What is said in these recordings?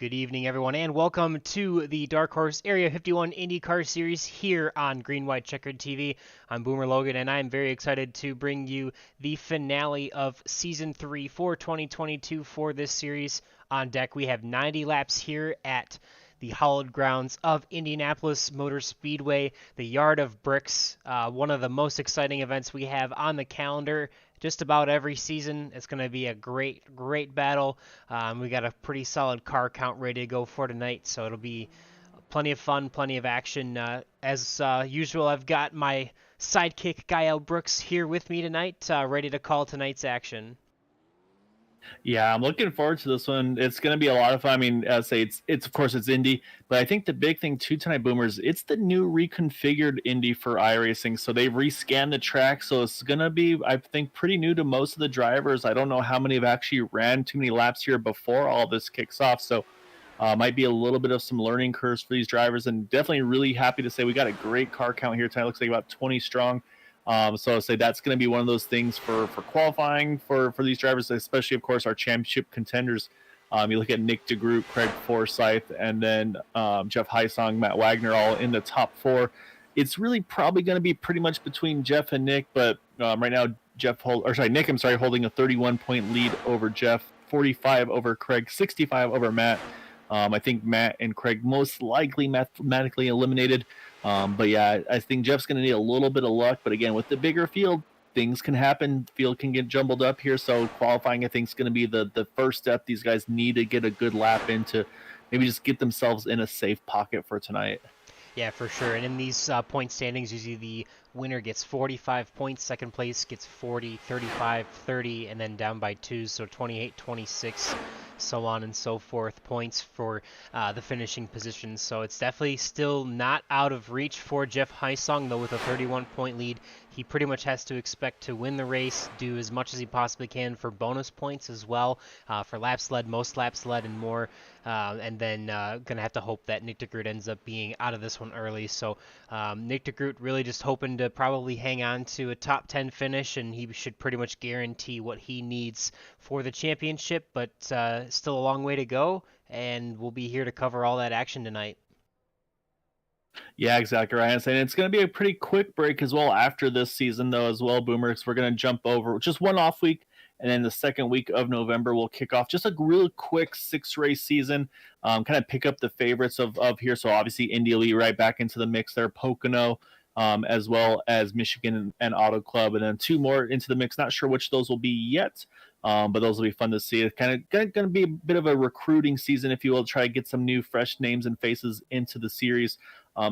Good evening, everyone, and welcome to the Dark Horse Area 51 IndyCar Series here on Green White Checkered TV. I'm Boomer Logan, and I'm very excited to bring you the finale of Season 3 for 2022 for this series. On deck, we have 90 laps here at the hallowed grounds of Indianapolis Motor Speedway, the Yard of Bricks, one of the most exciting events we have on the calendar just about every season. It's going to be a great battle. We got a pretty solid car count ready to go for tonight, so it'll be plenty of fun, plenty of action. As usual, I've got my sidekick, Gael Brooks, here with me tonight, ready to call tonight's action. Yeah, I'm looking forward to this one. It's going to be a lot of fun. I mean, as I say, it's of course it's Indy, but I think the big thing too tonight, Boomers, it's the new reconfigured Indy for iRacing. So they've rescanned the track, so it's going to be, I think, pretty new to most of the drivers. I don't know how many have actually ran too many laps here before all this kicks off. So might be a little bit of some learning curves for these drivers, and definitely really happy to say we got a great car count here tonight. Looks like about 20 strong. So I'll say that's going to be one of those things for qualifying for these drivers, especially, of course, our championship contenders. You look at Nick DeGroot, Craig Forsyth, and then Jeff Heisong, Matt Wagner, all in the top four. It's really probably going to be pretty much between Jeff and Nick, but right now Nick, holding a 31-point lead over Jeff, 45 over Craig, 65 over Matt. I think Matt and Craig most likely mathematically eliminated. But yeah, I think Jeff's going to need a little bit of luck. But again, with the bigger field, things can happen. Field can get jumbled up here. So qualifying, I think, is going to be the first step. These guys need to get a good lap in to maybe just get themselves in a safe pocket for tonight. Yeah, for sure. And in these point standings, usually the winner gets 45 points, second place gets 40, 35, 30, and then down by twos, so 28, 26, so on and so forth, points for the finishing positions. So it's definitely still not out of reach for Jeff Heisong, though with a 31-point lead. He pretty much has to expect to win the race, do as much as he possibly can for bonus points as well, for laps led, most laps led, and more. And then going to have to hope that Nick DeGroot ends up being out of this one early. So Nick DeGroot really just hoping to probably hang on to a top 10 finish, and he should pretty much guarantee what he needs for the championship, but still a long way to go, and we'll be here to cover all that action tonight. Yeah, exactly right. And it's going to be a pretty quick break as well after this season, though, as well, Boomers. We're going to jump over just one off week, and then the second week of November, we'll kick off just a real quick 6-race season, kind of pick up the favorites of here. So obviously, Indy Elite right back into the mix there, Pocono, as well as Michigan and Auto Club, and then two more into the mix. Not sure which those will be yet. But those will be fun to see. It's kind of going to be a bit of a recruiting season, if you will, try to get some new, fresh names and faces into the series.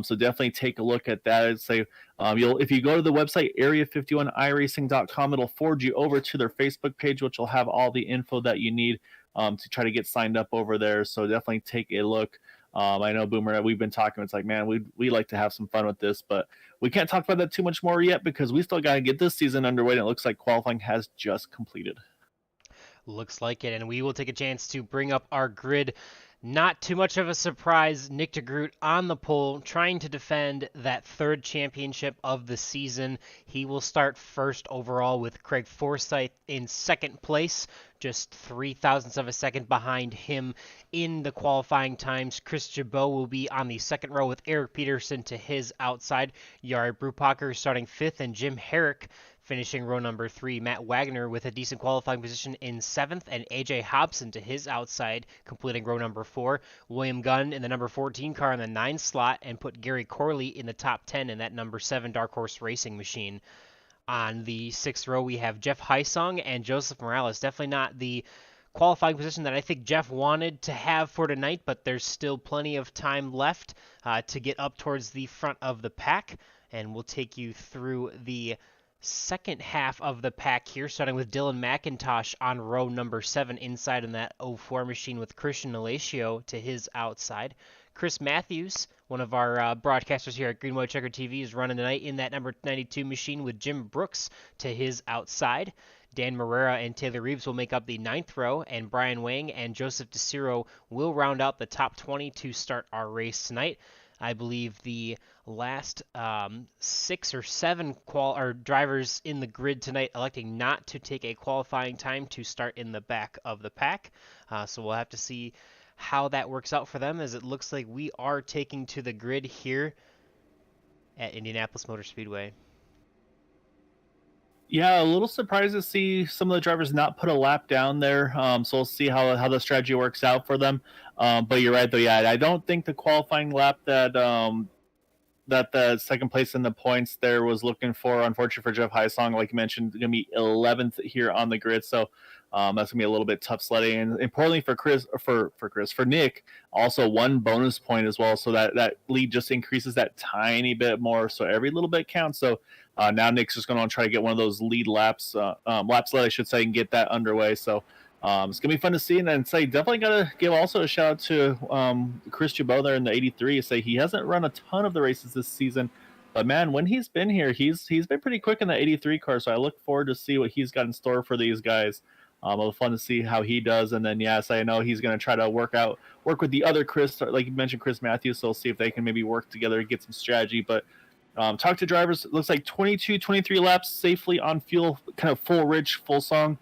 So definitely take a look at that. I'd say if you go to the website, area51iracing.com, it'll forward you over to their Facebook page, which will have all the info that you need to try to get signed up over there. So definitely take a look. I know, Boomer, we've been talking. It's like, man, we like to have some fun with this, but we can't talk about that too much more yet because we still got to get this season underway, and it looks like qualifying has just completed. Looks like it, and we will take a chance to bring up our grid. Not too much of a surprise, Nick DeGroot on the pole, trying to defend that third championship of the season. He will start first overall with Craig Forsyth in second place, just 0.03 of a second behind him in the qualifying times. Chris Jabot will be on the second row with Eric Peterson to his outside. Jari Brupacher starting fifth, and Jim Herrick finishing row number 3. Matt Wagner with a decent qualifying position in 7th, and AJ Hobson to his outside, completing row number 4. William Gunn in the number 14 car in the 9 slot, and put Gary Corley in the top 10 in that number 7 Dark Horse Racing machine. On the 6th row, we have Jeff Heisong and Joseph Morales. Definitely not the qualifying position that I think Jeff wanted to have for tonight, but there's still plenty of time left to get up towards the front of the pack, and we'll take you through the second half of the pack here, starting with Dylan McIntosh on row number 7 inside in that 04 machine with Christian Alacio to his outside. Chris Matthews, one of our broadcasters here at Green White Checker TV, is running tonight in that number 92 machine with Jim Brooks to his outside. Dan Marrera and Taylor Reeves will make up the 9th row, and Brian Wang and Joseph DeCiro will round out the top 20 to start our race tonight. I believe the last 6 or 7 drivers in the grid tonight electing not to take a qualifying time to start in the back of the pack. So we'll have to see how that works out for them, as it looks like we are taking to the grid here at Indianapolis Motor Speedway. Yeah, a little surprised to see some of the drivers not put a lap down there. So we'll see how the strategy works out for them. But you're right, though. Yeah, I don't think the qualifying lap that the second place in the points there was looking for. Unfortunately for Jeff Highsong, like you mentioned, going to be 11th here on the grid. So that's going to be a little bit tough sledding. And importantly for Nick, also one bonus point as well. So that lead just increases that tiny bit more. So every little bit counts. So now Nick's just going to try to get one of those lead laps, lap sled, I should say, and get that underway. So it's gonna be fun to see, and then say definitely gotta give also a shout out to Chris Jabot there in the 83. Say he hasn't run a ton of the races this season, but man, when he's been here, he's been pretty quick in the 83 car. So I look forward to see what he's got in store for these guys. It'll be fun to see how he does, and then yes, I know he's gonna try to work with the other Chris, like you mentioned, Chris Matthews. So we'll see if they can maybe work together and get some strategy, but. Talk to drivers. It looks like 22, 23 laps safely on fuel, kind of full rich, full song.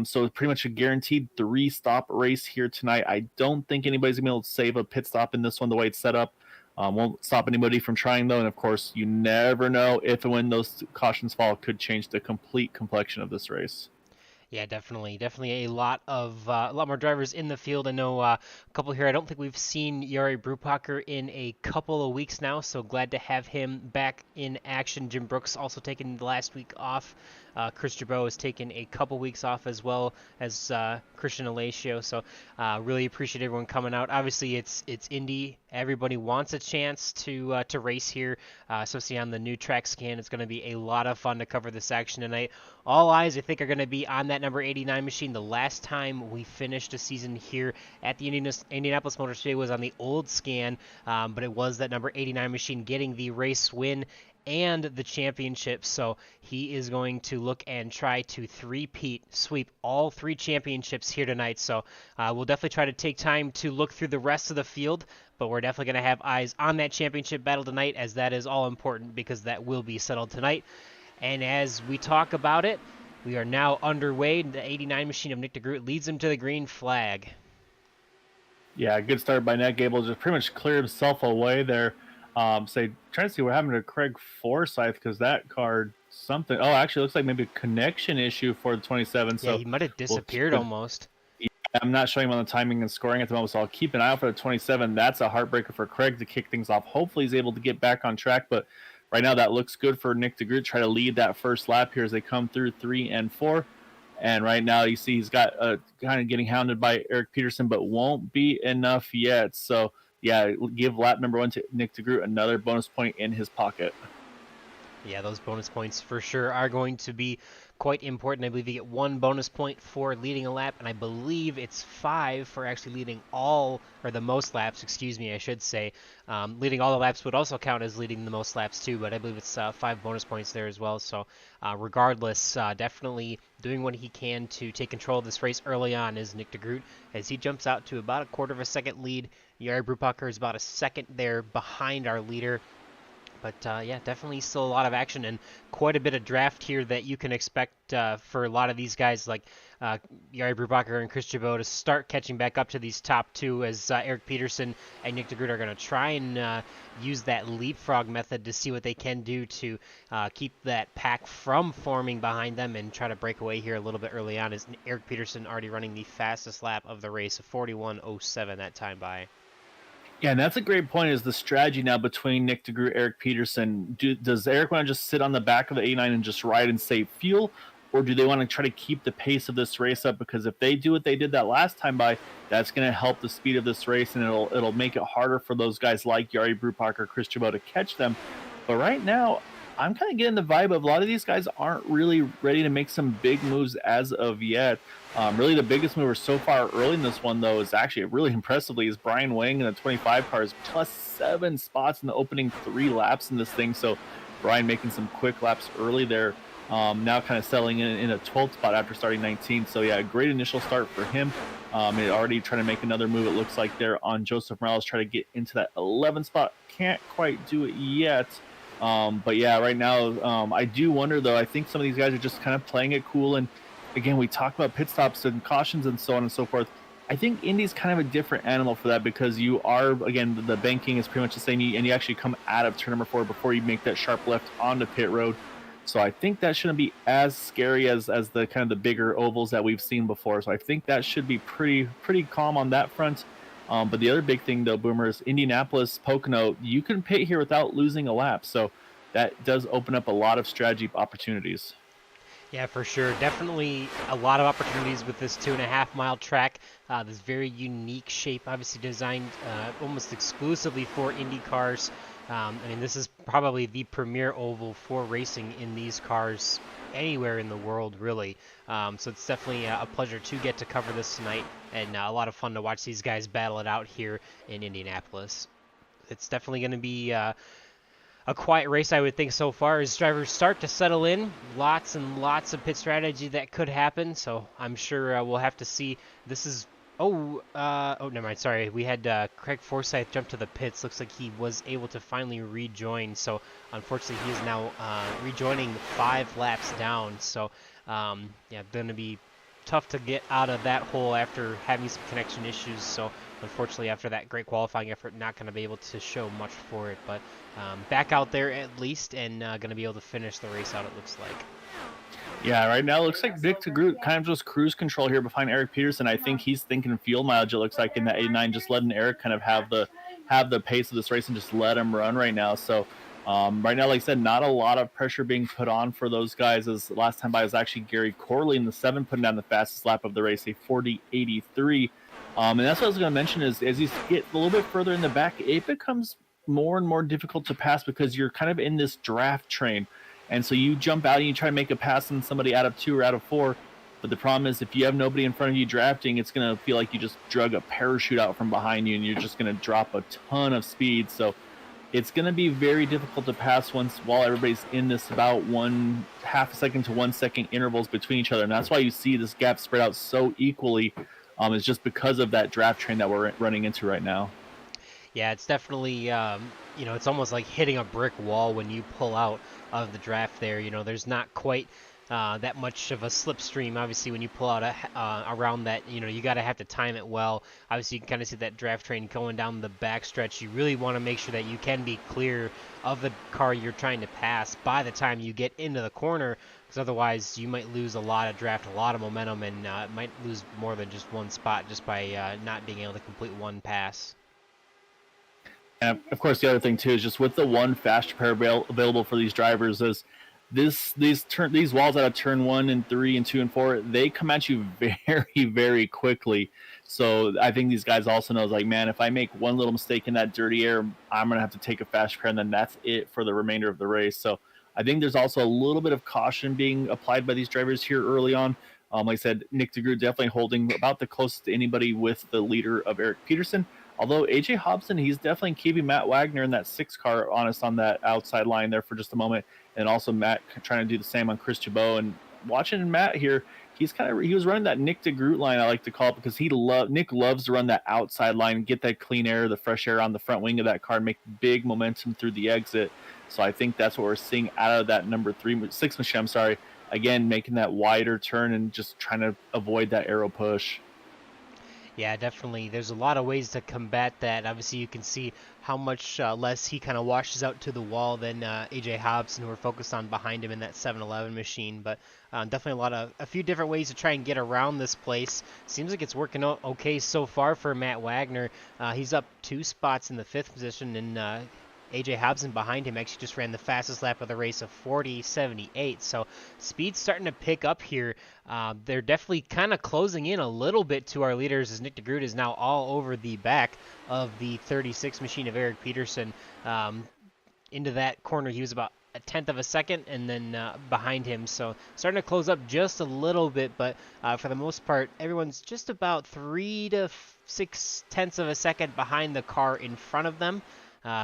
So pretty much a guaranteed 3-stop race here tonight. I don't think anybody's gonna be able to save a pit stop in this one the way it's set up. Won't stop anybody from trying though, and of course, you never know if and when those cautions fall could change the complete complexion of this race. Yeah, definitely a lot more drivers in the field. I know a couple here. I don't think we've seen Jari Brupacher in a couple of weeks now, so glad to have him back in action. Jim Brooks also taking the last week off. Chris Jabot has taken a couple weeks off as well as Christian Alacio. So really appreciate everyone coming out. Obviously, it's Indy. Everybody wants a chance to race here, especially on the new track scan. It's going to be a lot of fun to cover this action tonight. All eyes, I think, are going to be on that number 89 machine. The last time we finished a season here at the Indianapolis Motor Speedway was on the old scan, but it was that number 89 machine getting the race win and the championship. So he is going to look and try to sweep all 3 championships here tonight. So we'll definitely try to take time to look through the rest of the field, but we're definitely going to have eyes on that championship battle tonight, as that is all important because that will be settled tonight. And as we talk about it, we are now underway. The 89 machine of Nick DeGroot leads him to the green flag. Yeah, good start by Nick. Able to just pretty much clear himself away there. Trying to see what happened to Craig Forsyth, because that card something. Oh, actually, looks like maybe a connection issue for the 27. So yeah, he might have disappeared almost. Yeah, I'm not showing him on the timing and scoring at the moment, so I'll keep an eye out for the 27. That's a heartbreaker for Craig to kick things off. Hopefully, he's able to get back on track, but right now that looks good for Nick DeGroot. Try to lead that first lap here as they come through 3 and 4. And right now you see he's got kind of getting hounded by Eric Peterson, but won't be enough yet. So yeah, give lap number 1 to Nick DeGroot, another bonus point in his pocket. Yeah, those bonus points for sure are going to be quite important. I believe you get 1 bonus point for leading a lap, and I believe it's 5 for actually leading the most laps, I should say. Leading all the laps would also count as leading the most laps too, but I believe it's 5 bonus points there as well. So regardless, definitely doing what he can to take control of this race early on is Nick DeGroot, as he jumps out to about a quarter of a second lead. Jari Brupacher is about a second there behind our leader. But yeah, definitely still a lot of action and quite a bit of draft here that you can expect for a lot of these guys like Jari Brubacher and Chris Jabot to start catching back up to these top 2, as Eric Peterson and Nick DeGroot are going to try and use that leapfrog method to see what they can do to keep that pack from forming behind them and try to break away here a little bit early on, as Eric Peterson already running the fastest lap of the race, 41:07 that time by. Yeah, and that's a great point, is the strategy now between Nick DeGroot, Eric Peterson. Does Eric want to just sit on the back of the 89 and just ride and save fuel, or do they want to try to keep the pace of this race up? Because if they do what they did that last time by, that's going to help the speed of this race, and it'll make it harder for those guys like Jari Brupacher, Chris Jabot to catch them. But right now, I'm kind of getting the vibe of a lot of these guys aren't really ready to make some big moves as of yet. Really, the biggest mover so far early in this one, though, is actually really impressively is Brian Wang in the 25 cars, plus 7 spots in the opening 3 laps in this thing. So Brian making some quick laps early there. Now kind of settling in a 12th spot after starting 19. So yeah, a great initial start for him. Already trying to make another move, it looks like, there on Joseph Morales, try to get into that 11th spot. Can't quite do it yet. But yeah, right now, I do wonder, though, I think some of these guys are just kind of playing it cool. And again, we talk about pit stops and cautions and so on and so forth. I think Indy's kind of a different animal for that because you are, again, the banking is pretty much the same, and you actually come out of turn number 4 before you make that sharp left onto pit road. So I think that shouldn't be as scary as the kind of the bigger ovals that we've seen before. So I think that should be pretty calm on that front. But the other big thing though, Boomer, is Indianapolis Pocono. You can pit here without losing a lap, so that does open up a lot of strategy opportunities. Yeah, for sure. Definitely a lot of opportunities with this 2.5 mile track. This very unique shape, obviously designed almost exclusively for Indy cars. I mean, this is probably the premier oval for racing in these cars anywhere in the world, really. So it's definitely a pleasure to get to cover this tonight, and a lot of fun to watch these guys battle it out here in Indianapolis. It's definitely going to be a quiet race, I would think, so far as drivers start to settle in. Lots and lots of pit strategy that could happen, so I'm sure we'll have to see. This is never mind. Sorry, we had Craig Forsyth jump to the pits. Looks like he was able to finally rejoin. So unfortunately, he is now rejoining 5 laps down. So yeah, going to be tough to get out of that hole after having some connection issues. So unfortunately, after that great qualifying effort, not going to be able to show much for it. But back out there at least, and going to be able to finish the race out, it looks like. Yeah, right now it looks like Nick DeGroot kind of just cruise control here behind Eric Peterson. I think he's thinking fuel mileage. It looks like in that 89, just letting Eric kind of have the pace of this race and just let him run right now. So right now, like I said, not a lot of pressure being put on for those guys. As last time by was actually Gary Corley in the 7 putting down the fastest lap of the race, a 40.83. And that's what I was going to mention is as you get a little bit further in the back, it becomes more and more difficult to pass because you're kind of in this draft train. And so you jump out and you try to make a pass on somebody out of 2 or out of 4. But the problem is if you have nobody in front of you drafting, it's going to feel like you just drug a parachute out from behind you and you're just going to drop a ton of speed. So it's going to be very difficult to pass while everybody's in this about 1/2 second to 1 second intervals between each other. And that's why you see this gap spread out so equally. It's just because of that draft train that we're running into right now. Yeah, it's definitely, it's almost like hitting a brick wall when you pull out of the draft there. There's not quite that much of a slipstream. Obviously, when you pull out around that, you got to have to time it well. Obviously, you can kind of see that draft train going down the backstretch. You really want to make sure that you can be clear of the car you're trying to pass by the time you get into the corner, because otherwise you might lose a lot of draft, a lot of momentum, and might lose more than just one spot just by not being able to complete one pass. And of course, the other thing too is just with the one fast repair available for these drivers is these walls out of turn 1 and 3 and 2 and 4, they come at you very, very quickly. So I think these guys also know, like, man, if I make one little mistake in that dirty air, I'm gonna have to take a fast repair, and then that's it for the remainder of the race. So I think there's also a little bit of caution being applied by these drivers here early on. Like I said, Nick DeGroot definitely holding about the closest to anybody with the leader of Eric Peterson. Although AJ Hobson, he's definitely keeping Matt Wagner in that 6 car honest on that outside line there for just a moment. And also Matt trying to do the same on Chris Chabot. And watching Matt here, he was running that Nick DeGroot line, I like to call it, because Nick loves to run that outside line, get that clean air, the fresh air on the front wing of that car, and make big momentum through the exit. So I think that's what we're seeing out of that number 6 machine. I'm sorry. Again, making that wider turn and just trying to avoid that aero push. Yeah, definitely. There's a lot of ways to combat that. Obviously, you can see how much less he kind of washes out to the wall than AJ Hobson, who we're focused on behind him in that 7-Eleven machine. But definitely a few different ways to try and get around this place. Seems like it's working out okay so far for Matt Wagner. He's up 2 spots in the 5th position, and AJ Hobson behind him actually just ran the fastest lap of the race of 40.78. So speed's starting to pick up here. They're definitely kind of closing in a little bit to our leaders as Nick DeGroot is now all over the back of the 36 machine of Eric Peterson. Into that corner, he was about 1/10 of a second, and then behind him. So starting to close up just a little bit, but for the most part, everyone's just about 3 to 6/10 of a second behind the car in front of them.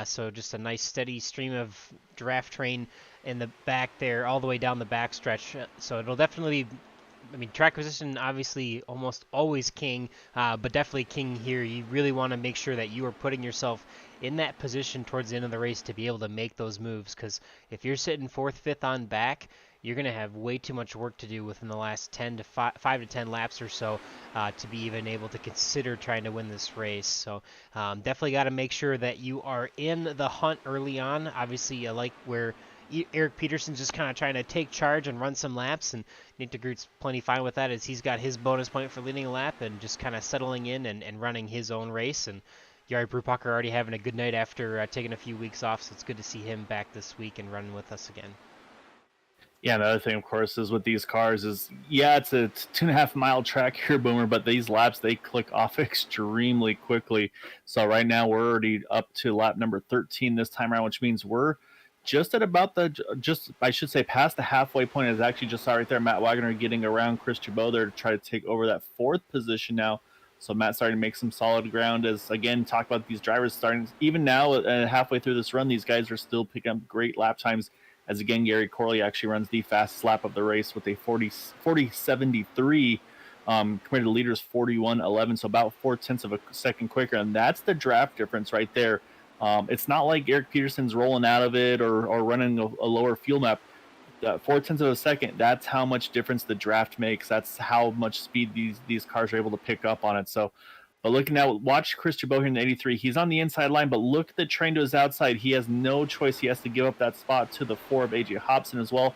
So just a nice steady stream of draft train in the back there all the way down the back stretch. So it'll definitely, track position obviously almost always king, but definitely king here. You really want to make sure that you are putting yourself in that position towards the end of the race to be able to make those moves, because if you're sitting 4th, 5th on back, you're going to have way too much work to do within the last 10 to 5 to 10 laps or so to be even able to consider trying to win this race. So definitely got to make sure that you are in the hunt early on. Obviously, I like where Eric Peterson's just kind of trying to take charge and run some laps, and Nick DeGroot's plenty fine with that as he's got his bonus point for leading a lap and just kind of settling in and running his own race. And Jari Brubacher already having a good night after taking a few weeks off, so it's good to see him back this week and running with us again. Yeah, the other thing, of course, is with these cars is, yeah, it's a 2.5 mile track here, Boomer, but these laps, they click off extremely quickly. So right now we're already up to lap number 13 this time around, which means we're just at about I should say, past the halfway point. Is actually just right there. Matt Wagner getting around Chris Chabot there to try to take over that 4th position now. So Matt's starting to make some solid ground. As again, talk about these drivers starting, even now halfway through this run, these guys are still picking up great lap times. As again, Gary Corley actually runs the fastest lap of the race with a 40.73 compared to the leaders 41.11, so about 0.4 of a second quicker, and that's the draft difference right there. It's not like Eric Peterson's rolling out of it or running a lower fuel map. 0.4 of a second, that's how much difference the draft makes. That's how much speed these cars are able to pick up on it. So, but looking now, watch Chris Chabot here in the 83. He's on the inside line, but look at the train to his outside. He has no choice. He has to give up that spot to the 4 of AJ Hobson as well.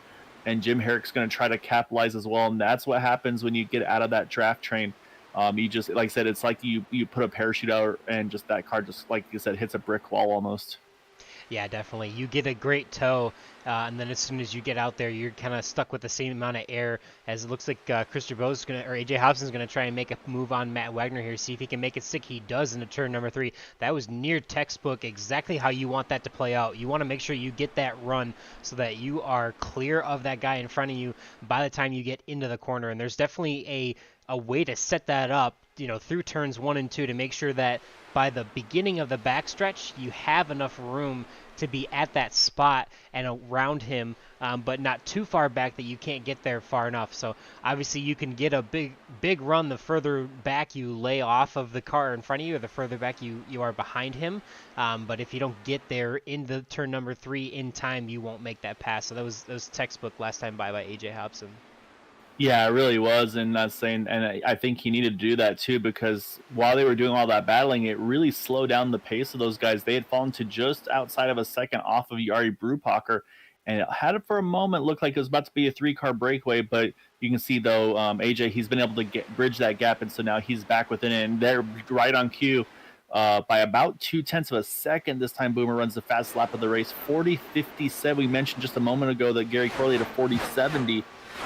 And Jim Herrick's going to try to capitalize as well. And that's what happens when you get out of that draft train. You just, like I said, it's like you put a parachute out and just that car just, like you said, hits a brick wall almost. Yeah, definitely. You get a great tow, and then as soon as you get out there, you're kind of stuck with the same amount of air. As it looks like Chris Chabot's or AJ Hobson's gonna try and make a move on Matt Wagner here, see if he can make it stick. He does into turn number 3. That was near textbook, exactly how you want that to play out. You want to make sure you get that run so that you are clear of that guy in front of you by the time you get into the corner. And there's definitely a way to set that up, through turns 1 and 2 to make sure that by the beginning of the backstretch, you have enough room to be at that spot and around him, but not too far back that you can't get there far enough. So obviously you can get a big run the further back you lay off of the car in front of you, or the further back you are behind him. But if you don't get there in the turn number 3 in time, you won't make that pass. So that was textbook last time by AJ Hobson. Yeah, it really was, and that's saying, and I think he needed to do that too, because while they were doing all that battling, it really slowed down the pace of those guys. They had fallen to just outside of a second off of Jari Brubacher, and it had for a moment looked like it was about to be a 3-car breakaway, but you can see though, AJ, he's been able to bridge that gap, and so now he's back within it, and they're right on cue. By about 0.2 of a second, this time Boomer runs the fastest lap of the race, 40.57. We mentioned just a moment ago that Gary Corley had a 40.70.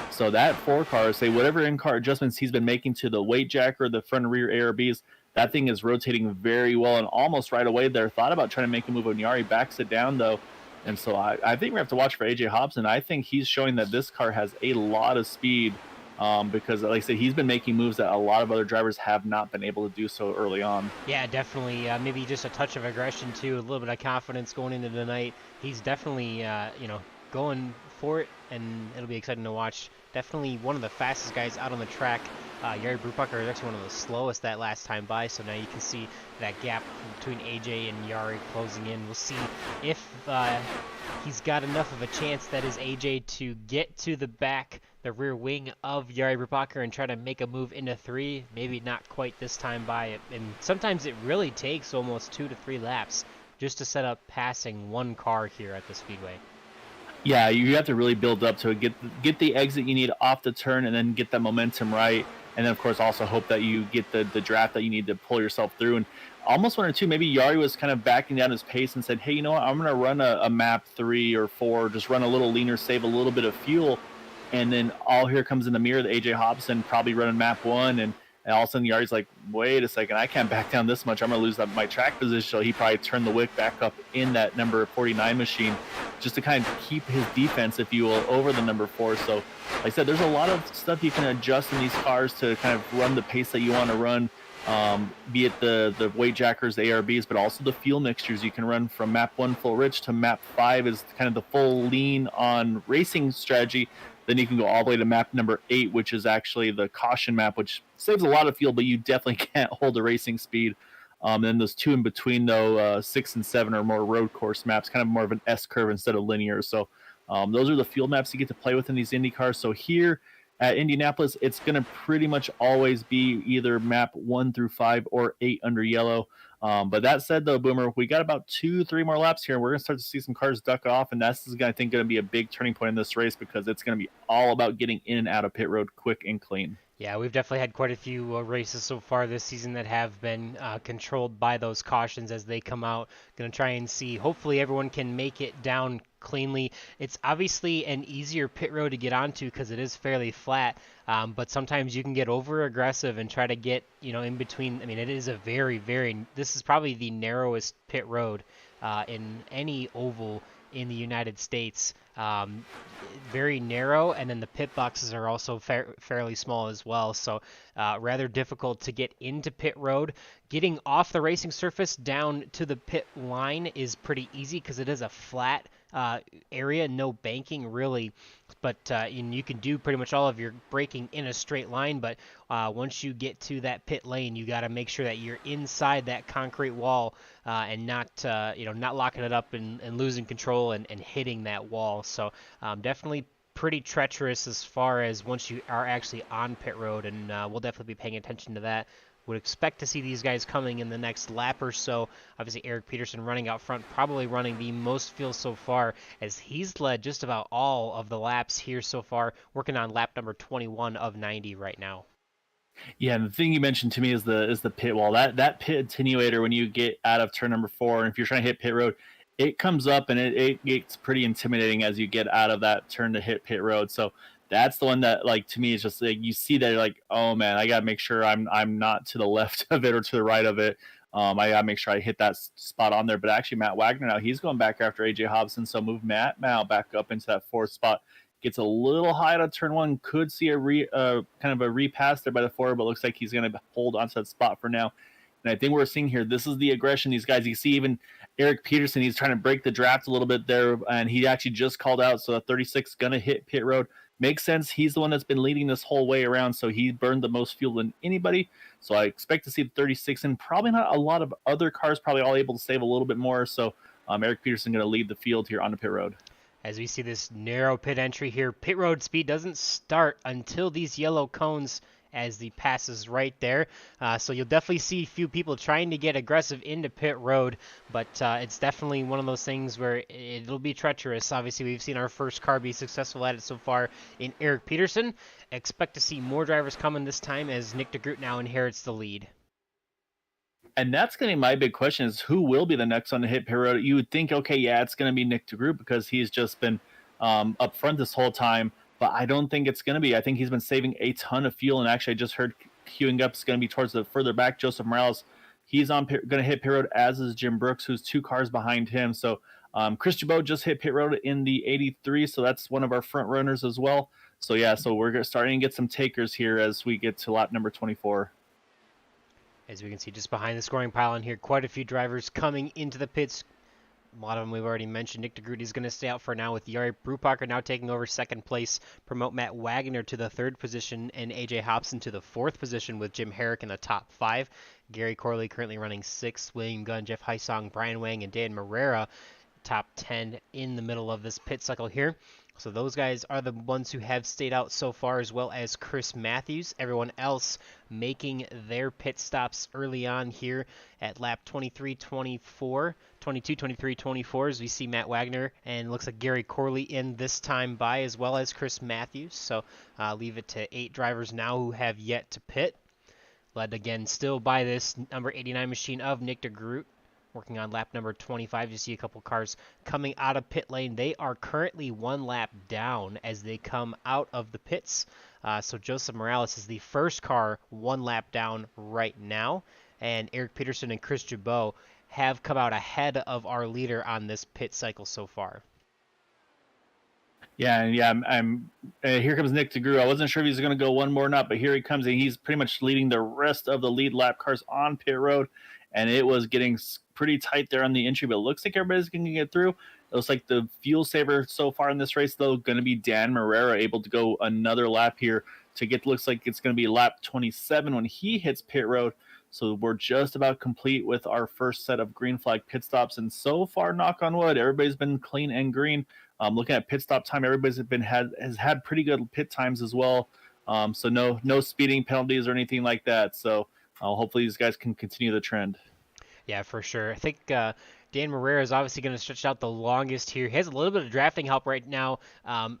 So that 4 car, say whatever in-car adjustments he's been making to the weight jacker, the front and rear ARBs, that thing is rotating very well, and almost right away there thought about trying to make a move. Onyari backs it down though, and so I think we have to watch for AJ Hobson. I think he's showing that this car has a lot of speed, because like I said, he's been making moves that a lot of other drivers have not been able to do so early on. Yeah, definitely. Maybe just a touch of aggression too, a little bit of confidence going into the night. He's definitely going for it, and it'll be exciting to watch. Definitely one of the fastest guys out on the track. Jari Brubacher is actually one of the slowest that last time by, so now you can see that gap between AJ and Jari closing in. We'll see if he's got enough of a chance, that is AJ, to get to the rear wing of Jari Brubacher and try to make a move into 3. Maybe not quite this time by, and sometimes it really takes almost 2 to 3 laps just to set up passing one car here at the Speedway. Yeah, you have to really build up to it, get the exit you need off the turn, and then get that momentum right. And then, of course, also hope that you get the draft that you need to pull yourself through. And almost 1 or 2, maybe Jari was kind of backing down his pace and said, hey, you know what, I'm going to run a map 3 or 4, just run a little leaner, save a little bit of fuel. And then all here comes in the mirror, the AJ Hobson probably running map 1, and all of a sudden Yari's like, wait a second, I can't back down this much. I'm going to lose my track position. So he probably turned the wick back up in that number 49 machine just to kind of keep his defense, if you will, over the number 4. So like I said, there's a lot of stuff you can adjust in these cars to kind of run the pace that you want to run, be it the weight jackers, the ARBs, but also the fuel mixtures. You can run from map 1 full rich to map 5 is kind of the full lean on racing strategy. Then you can go all the way to map number 8, which is actually the caution map, which saves a lot of fuel, but you definitely can't hold a racing speed. And then those 2 in between, though, 6 and 7 are more road course maps, kind of more of an S curve instead of linear. So Those are the field maps you get to play with in these Indy cars. So here at Indianapolis, it's going to pretty much always be either map 1 through 5 or 8 under yellow. But that said, though, Boomer, we got about 2-3 more laps here, and we're going to start to see some cars duck off, and that's, I think, going to be a big turning point in this race because it's going to be all about getting in and out of pit road quick and clean. Yeah, we've definitely had quite a few races so far this season that have been controlled by those cautions as they come out. Going to try and see. Hopefully everyone can make it down cleanly. It's obviously an easier pit road to get onto because it is fairly flat, but sometimes you can get over aggressive and try to get, in between. I mean, it is a this is probably the narrowest pit road in any oval in the United States. Very narrow, and then the pit boxes are also fairly small as well, so rather difficult to get into pit road. Getting off the racing surface down to the pit line is pretty easy because it is a flat area, no banking really, but you can do pretty much all of your braking in a straight line, but once you get to that pit lane, you got to make sure that you're inside that concrete wall and not locking it up and losing control and hitting that wall. So definitely pretty treacherous as far as once you are actually on pit road, and we'll definitely be paying attention to that. Would expect to see these guys coming in the next lap or so. Obviously, Eric Peterson running out front, probably running the most fuel so far, as he's led just about all of the laps here so far, working on lap number 21 of 90 right now. Yeah, and the thing you mentioned to me is the pit wall. That pit attenuator when you get out of turn number 4, and if you're trying to hit pit road, it comes up and it gets pretty intimidating as you get out of that turn to hit pit road. So that's the one that, like, to me is just like you see that you're like, oh man, I gotta make sure I'm not to the left of it or to the right of it. I gotta make sure I hit that spot on there. But actually, Matt Wagner now he's going back after AJ Hobson, so move Matt now back up into that 4th spot. Gets a little high out of turn 1. Could see a kind of a repass there by the 4, but looks like he's going to hold onto that spot for now. And I think we're seeing here, this is the aggression these guys. You see even Eric Peterson, he's trying to break the draft a little bit there, and he actually just called out. So the 36 is going to hit pit road. Makes sense. He's the one that's been leading this whole way around, so he burned the most fuel than anybody. So I expect to see the 36, and probably not a lot of other cars, probably all able to save a little bit more. So Eric Peterson going to lead the field here on the pit road. As we see this narrow pit entry here, pit road speed doesn't start until these yellow cones as the pass is right there. So you'll definitely see a few people trying to get aggressive into pit road, but it's definitely one of those things where it'll be treacherous. Obviously, we've seen our first car be successful at it so far in Eric Peterson. Expect to see more drivers coming this time as Nick DeGroot now inherits the lead. And that's going to be my big question is who will be the next one to hit pit road? You would think, okay, yeah, it's going to be Nick DeGroot because he's just been up front this whole time, but I don't think it's going to be. I think he's been saving a ton of fuel, and actually I just heard queuing up is going to be towards the further back. Joseph Morales, he's going to hit pit road, as is Jim Brooks, who's 2 cars behind him. So Chris Jabot just hit pit road in the 83, so that's one of our front runners as well. So yeah, so we're starting to get some takers here as we get to lap number 24. As we can see just behind the scoring pylon here, quite a few drivers coming into the pits. A lot of them we've already mentioned. Nick DeGroot is going to stay out for now with Jari Brupaker now taking over 2nd place. Promote Matt Wagner to the 3rd position and AJ Hobson to the 4th position with Jim Herrick in the top 5. Gary Corley currently running 6th. William Gunn, Jeff Heisong, Brian Wang, and Dan Marrera top 10 in the middle of this pit cycle here. So those guys are the ones who have stayed out so far, as well as Chris Matthews. Everyone else making their pit stops early on here at lap 23, 24, 22, 23, 24, as we see Matt Wagner and looks like Gary Corley in this time by, as well as Chris Matthews. So leave it to 8 drivers now who have yet to pit. Led again still by this number 89 machine of Nick DeGroot. Working on lap number 25, you see a couple cars coming out of pit lane. They are currently 1 lap down as they come out of the pits. So Joseph Morales is the first car 1 lap down right now. And Eric Peterson and Chris Jabot have come out ahead of our leader on this pit cycle so far. Yeah. Here comes Nick DeGroot. I wasn't sure if he's going to go one more or not, but here he comes, and he's pretty much leading the rest of the lead lap cars on pit road. And it was getting pretty tight there on the entry, but it looks like everybody's going to get through. It looks like the fuel saver so far in this race, though, going to be Dan Marrera, able to go another lap here to get, looks like it's going to be lap 27 when he hits pit road. So we're just about complete with our first set of green flag pit stops. And so far, knock on wood, everybody's been clean and green. Looking at pit stop time, everybody's has had pretty good pit times as well. So no speeding penalties or anything like that. So hopefully these guys can continue the trend. Yeah, for sure. I think Dan Marrera is obviously going to stretch out the longest here. He has a little bit of drafting help right now,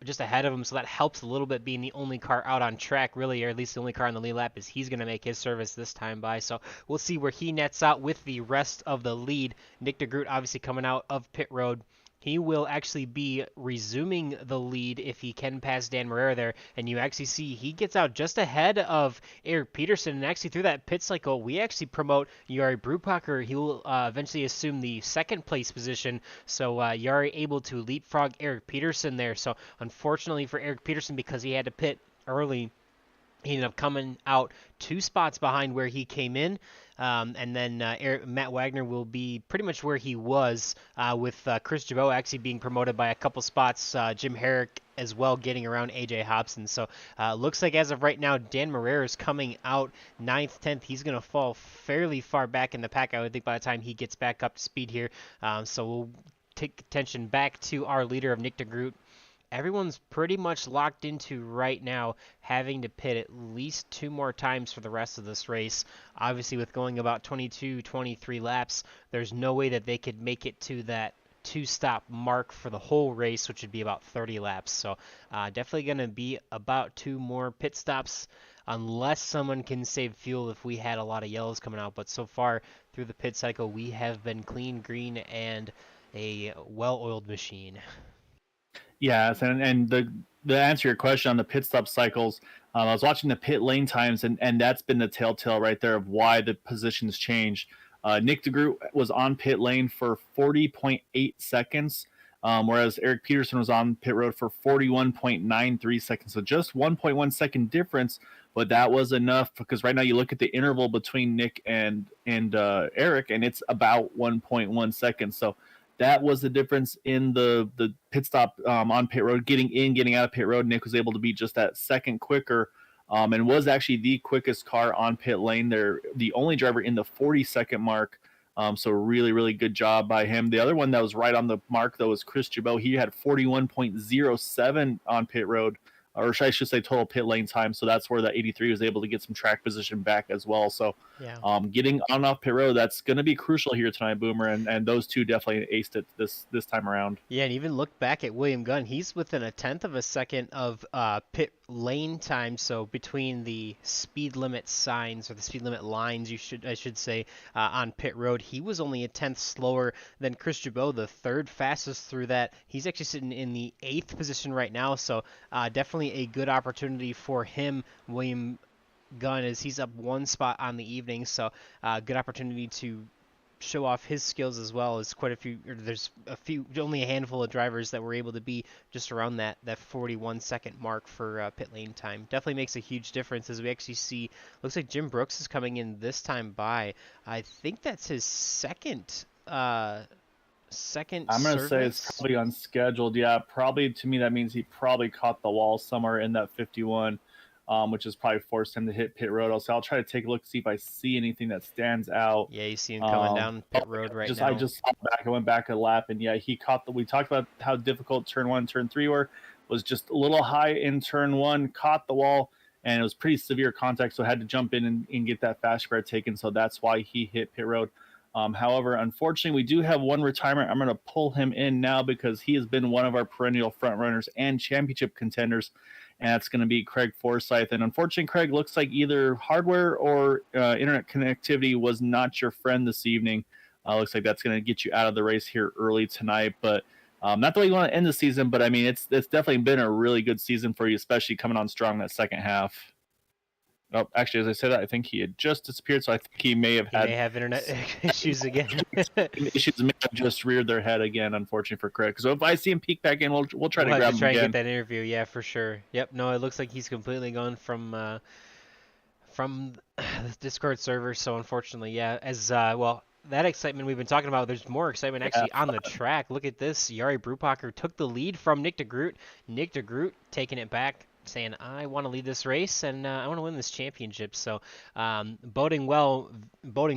just ahead of him, so that helps a little bit being the only car out on track, really, or at least the only car on the lead lap, is he's going to make his service this time by. So we'll see where he nets out with the rest of the lead. Nick DeGroot obviously coming out of pit road. He will actually be resuming the lead if he can pass Dan Marrera there. And you actually see he gets out just ahead of Eric Peterson. And actually through that pit cycle, we actually promote Jari Brubacher. He will eventually assume the second place position. So Jari able to leapfrog Eric Peterson there. So unfortunately for Eric Peterson, because he had to pit early, he ended up coming out 2 spots behind where he came in. And then Matt Wagner will be pretty much where he was, with Chris Jabot actually being promoted by a couple spots. Jim Herrick as well getting around AJ Hobson. So looks like as of right now, Dan Marrera is coming out 9th, 10th. He's going to fall fairly far back in the pack, I would think, by the time he gets back up to speed here. So we'll take attention back to our leader of Nick DeGroot. Everyone's pretty much locked into right now having to pit at least 2 more times for the rest of this race. Obviously, with going about 22, 23 laps, there's no way that they could make it to that 2-stop mark for the whole race, which would be about 30 laps. So definitely going to be about 2 more pit stops, unless someone can save fuel if we had a lot of yellows coming out. But so far through the pit cycle, we have been clean, green, and a well-oiled machine. Yes, and the answer to your question on the pit stop cycles, I was watching the pit lane times, and that's been the telltale right there of why the positions changed. Nick DeGroot was on pit lane for 40.8 seconds, whereas Eric Peterson was on pit road for 41.93 seconds. So just 1.1 second difference, but that was enough, because right now you look at the interval between Nick and Eric, and it's about 1.1 seconds. So that was the difference in the pit stop on pit road, getting in, getting out of pit road. Nick was able to be just that second quicker, and was actually the quickest car on pit lane. They're the only driver in the 40-second mark. So really, really good job by him. The other one that was right on the mark, though, was Chris Jabot. He had 41.07 on pit road, or I should say total pit lane time. So that's where the 83 was able to get some track position back as well. So Yeah. Getting on and off pit road, that's going to be crucial here tonight, Boomer. And those two definitely aced it this time around. Yeah, and even look back at William Gunn. He's within a 1/10 of a second of pit lane time. So between the speed limit signs, or the speed limit lines, I should say, on pit road, he was only a 1/10 slower than Chris Jabot, the 3rd fastest through that. He's actually sitting in the 8th position right now. So definitely a good opportunity for him, William Gunn, as he's up 1 spot on the evening. So good opportunity to show off his skills, as well as quite a few, or there's only a handful of drivers that were able to be just around that 41-second mark for pit lane time. Definitely makes a huge difference, as we actually see, looks like Jim Brooks is coming in this time by, I think that's his second I'm going to say it's probably unscheduled. Yeah, probably, to me, that means he probably caught the wall somewhere in that 51. Which has probably forced him to hit pit road. I'll try to take a look, see if I see anything that stands out. Yeah, you see him coming down pit road right now. I just saw back. I went back a lap, and yeah, he caught we talked about how difficult turn 1, turn 3 were. Was just a little high in turn 1, caught the wall, and it was pretty severe contact, so I had to jump in and get that fast square taken. So that's why he hit pit road. However, unfortunately, we do have one retirement. I'm going to pull him in now, because he has been one of our perennial front runners and championship contenders. And that's going to be Craig Forsyth. And unfortunately, Craig, looks like either hardware or internet connectivity was not your friend this evening. Looks like that's going to get you out of the race here early tonight. But not the way you want to end the season, but I mean, it's definitely been a really good season for you, especially coming on strong that second half. Oh, actually, as I said that, I think he had just disappeared, so I think he may have internet issues again. Issues may have just reared their head again, unfortunately for Craig. So if I see him peek back in, we'll try to grab him try again. And get that interview, yeah, for sure. Yep, no, it looks like he's completely gone from the Discord server. So unfortunately, yeah, as well. That excitement we've been talking about, there's more excitement actually on the track. Look at this. Jari Brubacher took the lead from Nick DeGroot. Nick DeGroot taking it back saying, I want to lead this race and I want to win this championship. So boding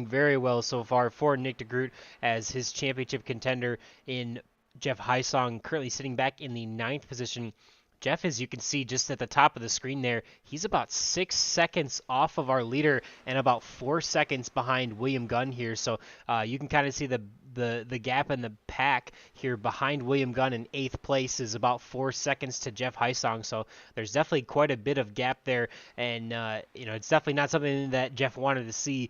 very well so far for Nick DeGroot as his championship contender in Jeff Hysong, currently sitting back in the ninth position. Jeff, as you can see just at the top of the screen there, he's about 6 seconds off of our leader and about 4 seconds behind William Gunn here. So you can kind of see the gap in the pack here behind William Gunn in 8th place is about 4 seconds to Jeff Hysong. So there's definitely quite a bit of gap there. And, it's definitely not something that Jeff wanted to see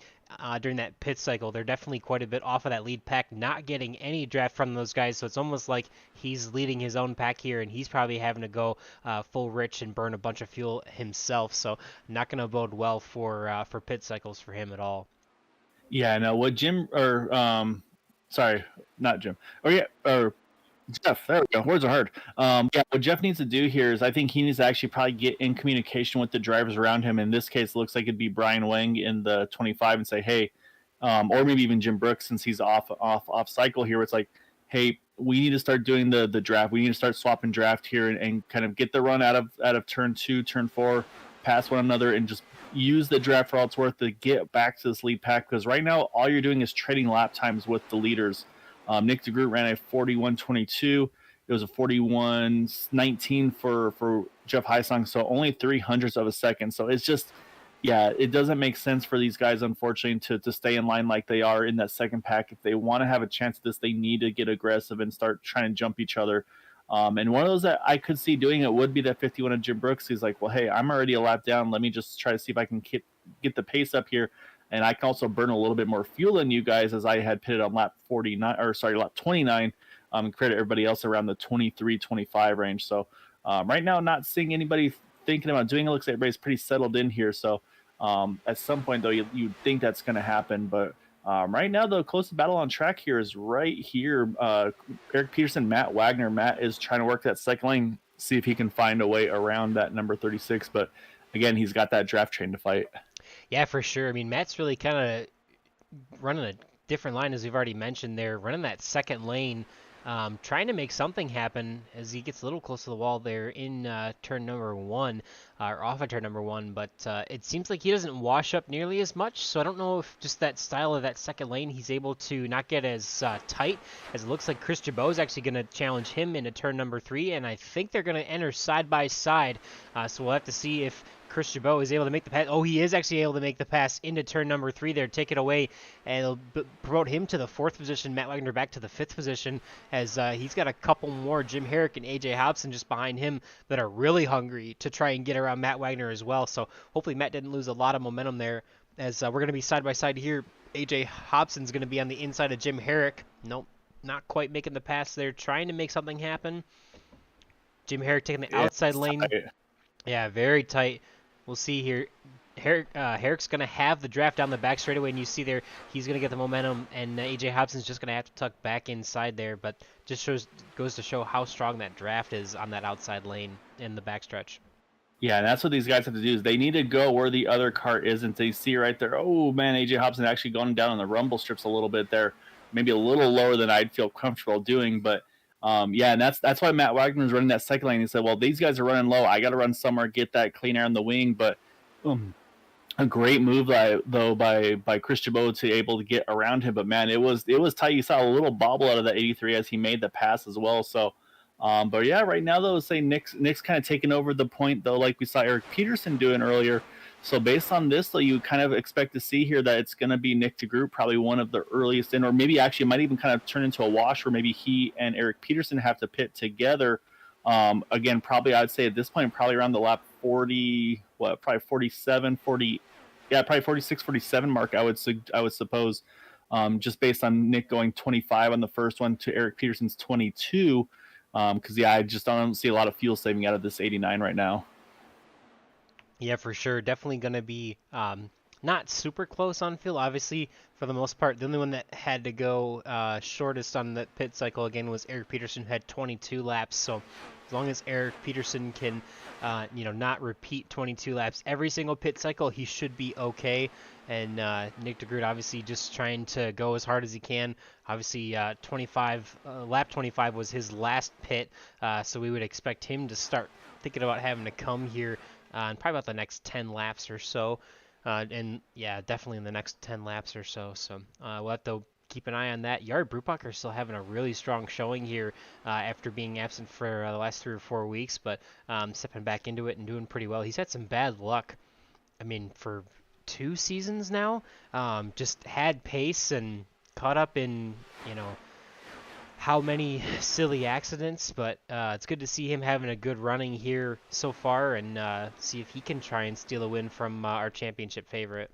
during that pit cycle. They're definitely quite a bit off of that lead pack, not getting any draft from those guys. So it's almost like he's leading his own pack here, and he's probably having to go full rich and burn a bunch of fuel himself. So not going to bode well for pit cycles for him at all. Yeah, no. What Jim sorry, not Jim. Oh yeah, or Jeff. There we go. Words are hard. Yeah, what Jeff needs to do here is I think he needs to actually probably get in communication with the drivers around him. In this case, it looks like it'd be Brian Wang in the 25 and say, hey, or maybe even Jim Brooks since he's off cycle here. It's like, hey, we need to start doing the draft. We need to start swapping draft here and kind of get the run out of turn 2, turn 4, past one another, and just use the draft for all it's worth to get back to this lead pack. Because right now, all you're doing is trading lap times with the leaders. Nick DeGroot ran a 41.22. It was a 41.19 for Jeff Hysong, so only 0.03 of a second. So it's just, yeah, it doesn't make sense for these guys, unfortunately, to stay in line like they are in that second pack. If they want to have a chance at this, they need to get aggressive and start trying to jump each other. And one of those that I could see doing it would be that 51 of Jim Brooks. He's like, well, hey, I'm already a lap down. Let me just try to see if I can get the pace up here. And I can also burn a little bit more fuel than you guys as I had pitted on lap 29, compared to everybody else around the 23, 25 range. So right now, not seeing anybody thinking about doing it. Looks like everybody's pretty settled in here. So at some point, though, you'd think that's going to happen. But right now, the closest battle on track here is right here. Eric Peterson, Matt Wagner. Matt is trying to work that second lane, see if he can find a way around that number 36. But again, he's got that draft train to fight. Yeah, for sure. I mean, Matt's really kind of running a different line, as we've already mentioned there, running that second lane, trying to make something happen as he gets a little close to the wall there in turn number 1, or off of turn number 1, but it seems like he doesn't wash up nearly as much, so I don't know if just that style of that second lane, he's able to not get as tight, as it looks like Chris Jabot is actually going to challenge him into turn number 3, and I think they're going to enter side by side, so we'll have to see if Chris Jabot is able to make the pass. Oh, he is actually able to make the pass into turn number 3 there, take it away, and it'll promote him to the 4th position, Matt Wagner back to the 5th position, as he's got a couple more, Jim Herrick and AJ Hobson just behind him, that are really hungry to try and get around Matt Wagner as well. So hopefully Matt didn't lose a lot of momentum there, as we're going to be side by side here. AJ Hobson's going to be on the inside of Jim Herrick. Nope, not quite making the pass there, trying to make something happen. Jim Herrick taking the outside lane. Tight. Yeah, very tight. We'll see here. Herrick's going to have the draft down the back straightaway, and you see there he's going to get the momentum, and AJ Hobson's just going to have to tuck back inside there, but just goes to show how strong that draft is on that outside lane in the backstretch. Yeah, and that's what these guys have to do is they need to go where the other car isn't. They see right there, oh, man, AJ Hobson actually going down on the rumble strips a little bit there, maybe a little lower than I'd feel comfortable doing, but yeah, and that's why Matt Wagner is running that second lane. He said, well, these guys are running low. I got to run somewhere, get that clean air on the wing. But a great move, though, by Chris Jabot to able to get around him. But, man, it was tight. You saw a little bobble out of that 83 as he made the pass as well. So, but, yeah, right now, though, say Nick's kind of taking over the point, though, like we saw Eric Peterson doing earlier. So based on this, though, you kind of expect to see here that it's going to be Nick DeGroot, probably one of the earliest in, or maybe actually might even kind of turn into a wash where maybe he and Eric Peterson have to pit together. Again, probably I'd say at this point, probably around the lap 40, probably 47, 40, yeah, probably 46, 47 mark, I would suppose, just based on Nick going 25 on the first one to Eric Peterson's 22, because, yeah, I just don't see a lot of fuel saving out of this 89 right now. Yeah, for sure. Definitely going to be not super close on field. Obviously, for the most part, the only one that had to go shortest on the pit cycle again was Eric Peterson, who had 22 laps. So as long as Eric Peterson can, not repeat 22 laps every single pit cycle, he should be okay. And Nick DeGroot obviously just trying to go as hard as he can. Obviously, lap 25 was his last pit, so we would expect him to start thinking about having to come here in probably about the next 10 laps or so. And yeah, definitely in the next 10 laps or so. So we'll have to keep an eye on that. Jari Brubacher still having a really strong showing here after being absent for the last 3 or 4 weeks, but stepping back into it and doing pretty well. He's had some bad luck. I mean, for 2 seasons now, just had pace and caught up in, how many silly accidents, but it's good to see him having a good running here so far and see if he can try and steal a win from our championship favorite.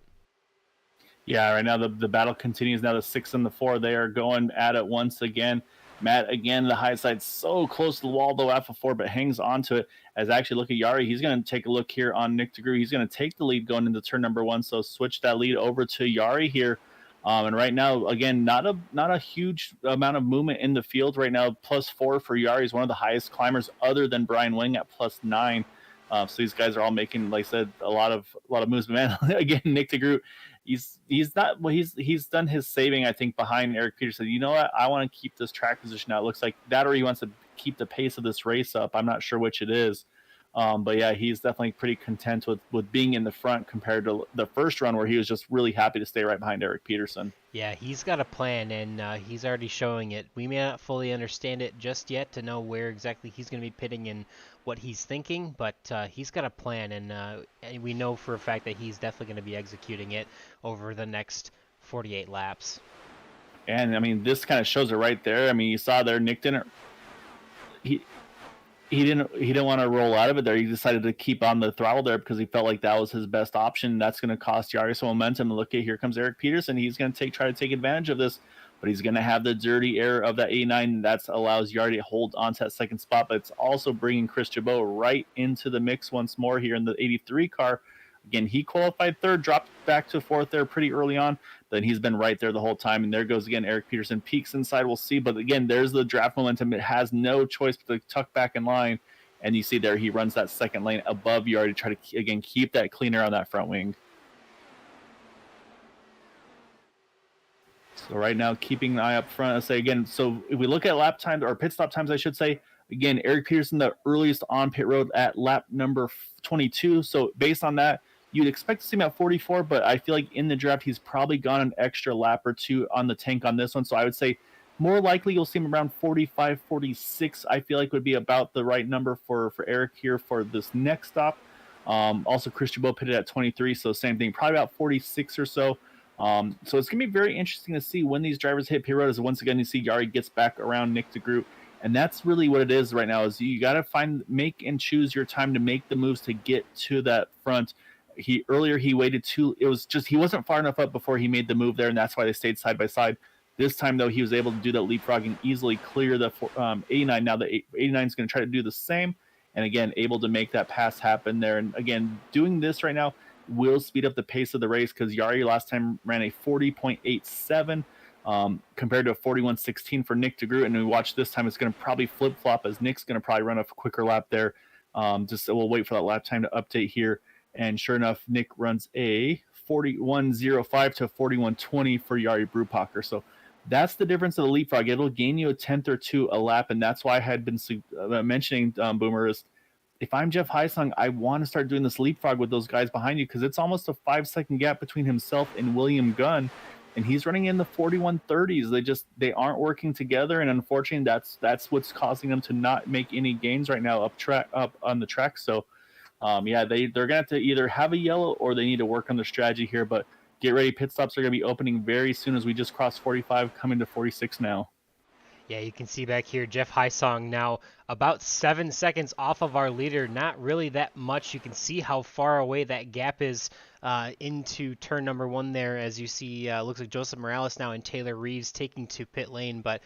Yeah, right now the battle continues. Now the 6 and the 4, they are going at it once again. Matt, again, the high side so close to the wall, though, Alpha 4, but hangs on to it. As actually look at Jari, he's going to take a look here on Nick DeGroot. He's going to take the lead going into turn number 1, so switch that lead over to Jari here. And right now, again, not a huge amount of movement in the field right now. +4 for Jari is one of the highest climbers, other than Brian Wing at +9. So these guys are all making, like I said, a lot of moves. But man, again, Nick DeGroot, he's done his saving, I think, behind Eric Peterson. You know what? I want to keep this track position out. It looks like that, or he wants to keep the pace of this race up. I'm not sure which it is. But yeah, he's definitely pretty content with being in the front compared to the first run where he was just really happy to stay right behind Eric Peterson. Yeah, he's got a plan, and he's already showing it. We may not fully understand it just yet to know where exactly he's going to be pitting and what he's thinking, but he's got a plan, and we know for a fact that he's definitely going to be executing it over the next 48 laps. And I mean, this kind of shows it right there. I mean, you saw there, Nick didn't he didn't want to roll out of it there. He decided to keep on the throttle there because he felt like that was his best option. That's going to cost Jari some momentum. Look at, here comes Eric Peterson. He's going to try to take advantage of this, but he's going to have the dirty air of that 89. That allows Jari to hold on to that second spot, but it's also bringing Chris Jabot right into the mix once more here in the 83 car. Again, he qualified third, dropped back to fourth there pretty early on. Then he's been right there the whole time. And there goes again, Eric Peterson peaks inside. We'll see. But again, there's the draft momentum. It has no choice but to tuck back in line. And you see there, he runs that second lane above Jari to try to, again, keep that cleaner on that front wing. So right now, keeping an eye up front. I say again, so if we look at lap times, or pit stop times, I should say, again, Eric Peterson, the earliest on pit road at lap number 22. So based on that, you'd expect to see him at 44, but I feel like in the draft, he's probably gone an extra lap or two on the tank on this one. So I would say more likely you'll see him around 45, 46, I feel like would be about the right number for Eric here for this next stop. Also, Chris Jabot pitted at 23, so same thing, probably about 46 or so. So it's going to be very interesting to see when these drivers hit pit road, as once again you see Jari gets back around Nick DeGroot. And that's really what it is right now, is you got to make and choose your time to make the moves to get to that front. He waited he wasn't far enough up before he made the move there, and that's why they stayed side by side. This time, though, he was able to do that leapfrogging, easily clear the 89. Now the 89 is going to try to do the same, and again, able to make that pass happen there. And again, doing this right now will speed up the pace of the race, because Jari last time ran a 40.87 compared to a 41.16 for Nick DeGroot. And we watch this time, it's going to probably flip-flop, as Nick's going to probably run a quicker lap there. We'll wait for that lap time to update here. And sure enough, Nick runs a 41.05 to 41.20 for Jari Brubacher. So that's the difference of the leapfrog. It'll gain you a tenth or two a lap, and that's why I had been mentioning, Boomer, is if I'm Jeff Heisung, I want to start doing this leapfrog with those guys behind you, because it's almost a 5-second gap between himself and William Gunn, and he's running in the 41.30s. They aren't working together, and unfortunately, that's what's causing them to not make any gains right now up on the track. So they're gonna have to either have a yellow or they need to work on their strategy here. But get ready, pit stops are gonna be opening very soon, as we just crossed 45, coming to 46 now. Yeah, you can see back here, Jeff Heisong now about 7 seconds off of our leader. Not really that much. You can see how far away that gap is into turn number 1 there. As you see, looks like Joseph Morales now and Taylor Reeves taking to pit lane, but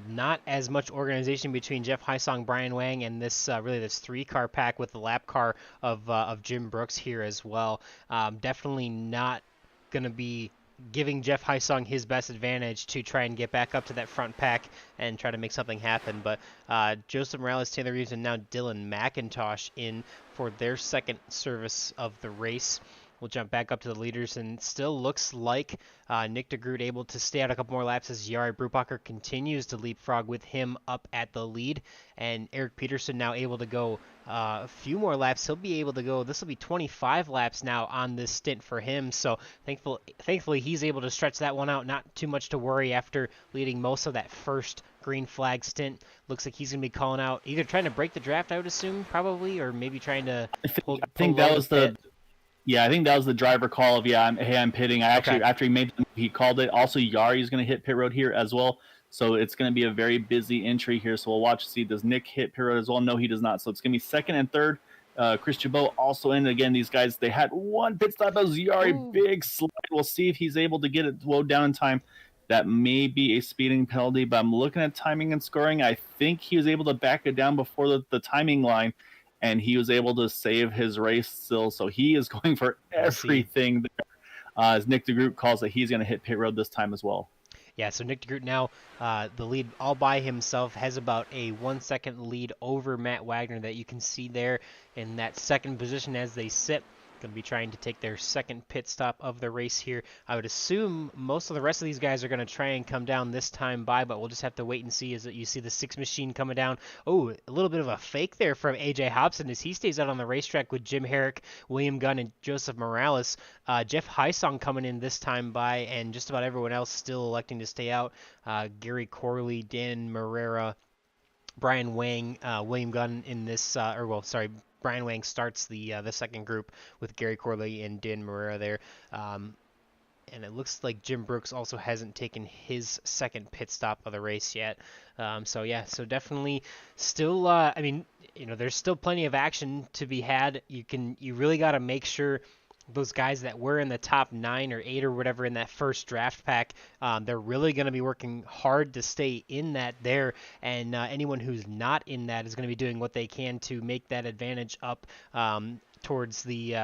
not as much organization between Jeff Heisong, Brian Wang, and this 3-car pack with the lap car of Jim Brooks here as well. Definitely not going to be giving Jeff Hysong his best advantage to try and get back up to that front pack and try to make something happen. But Joseph Morales, Taylor Reeves, and now Dylan McIntosh in for their second service of the race. We'll jump back up to the leaders, and it still looks like Nick DeGroot able to stay out a couple more laps as Jari Brubacher continues to leapfrog with him up at the lead. And Eric Peterson now able to go a few more laps. He'll be able to go, this will be 25 laps now on this stint for him. So thankfully he's able to stretch that one out. Not too much to worry after leading most of that first green flag stint. Looks like he's going to be calling out, either trying to break the draft, I would assume, probably, or maybe trying to pull I think that was the... Yeah, I think that was the driver call of, I'm pitting. After he made he called it. Also, Yari is going to hit pit road here as well. So it's going to be a very busy entry here. So we'll watch to see, does Nick hit pit road as well? No, he does not. So it's going to be second and third. Chris Chabot also in. Again, these guys, they had one pit stop. That was Yari, big slide. We'll see if he's able to get it slowed down in time. That may be a speeding penalty, but I'm looking at timing and scoring. I think he was able to back it down before the timing line, and he was able to save his race still. So he is going for everything there. As Nick DeGroot calls it, he's going to hit pit road this time as well. Yeah, so Nick DeGroot now, the lead all by himself, has about a 1 second lead over Matt Wagner that you can see there in that second position as they sit. Going to be trying to take their second pit stop of the race here. I would assume most of the rest of these guys are going to try and come down this time by, but we'll just have to wait and see as you see the 6 machine coming down. Oh, a little bit of a fake there from AJ Hobson as he stays out on the racetrack with Jim Herrick, William Gunn, and Joseph Morales. Jeff Hysong coming in this time by, and just about everyone else still electing to stay out. Gary Corley, Dan Marrera, Brian Wang, William Gunn in this, Brian Wang starts the second group with Gary Corley and Dan Marrera there. And it looks like Jim Brooks also hasn't taken his second pit stop of the race yet. So definitely still, there's still plenty of action to be had. You really got to make sure those guys that were in the top 9 or 8 or whatever in that first draft pack, they're really going to be working hard to stay in that there, and anyone who's not in that is going to be doing what they can to make that advantage up towards the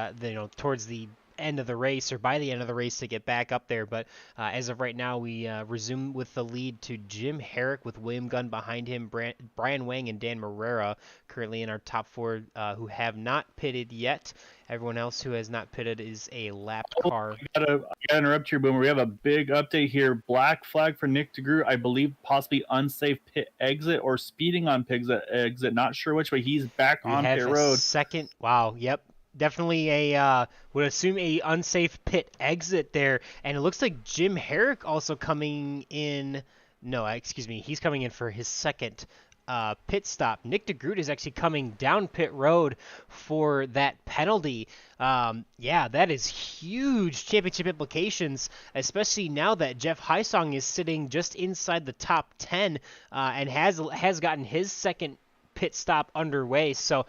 end of the race or by the end of the race to get back up there. But as of right now, we resume with the lead to Jim Herrick with William Gunn behind him, Brian Wang and Dan Marrera currently in our top 4 who have not pitted yet. Everyone else who has not pitted is a lapped car. I gotta interrupt you, Boomer. We have a big update here. Black flag for Nick DeGroot. I believe possibly unsafe pit exit or speeding on pit exit. Not sure which way. He's back on pit road. Second. Wow. Yep. Definitely would assume a unsafe pit exit there. And it looks like Jim Herrick also coming in. No, excuse me. He's coming in for his second pit stop. Nick DeGroot is actually coming down pit road for that penalty. That is huge championship implications, especially now that Jeff Hysong is sitting just inside the top 10 and has gotten his second pit stop underway. So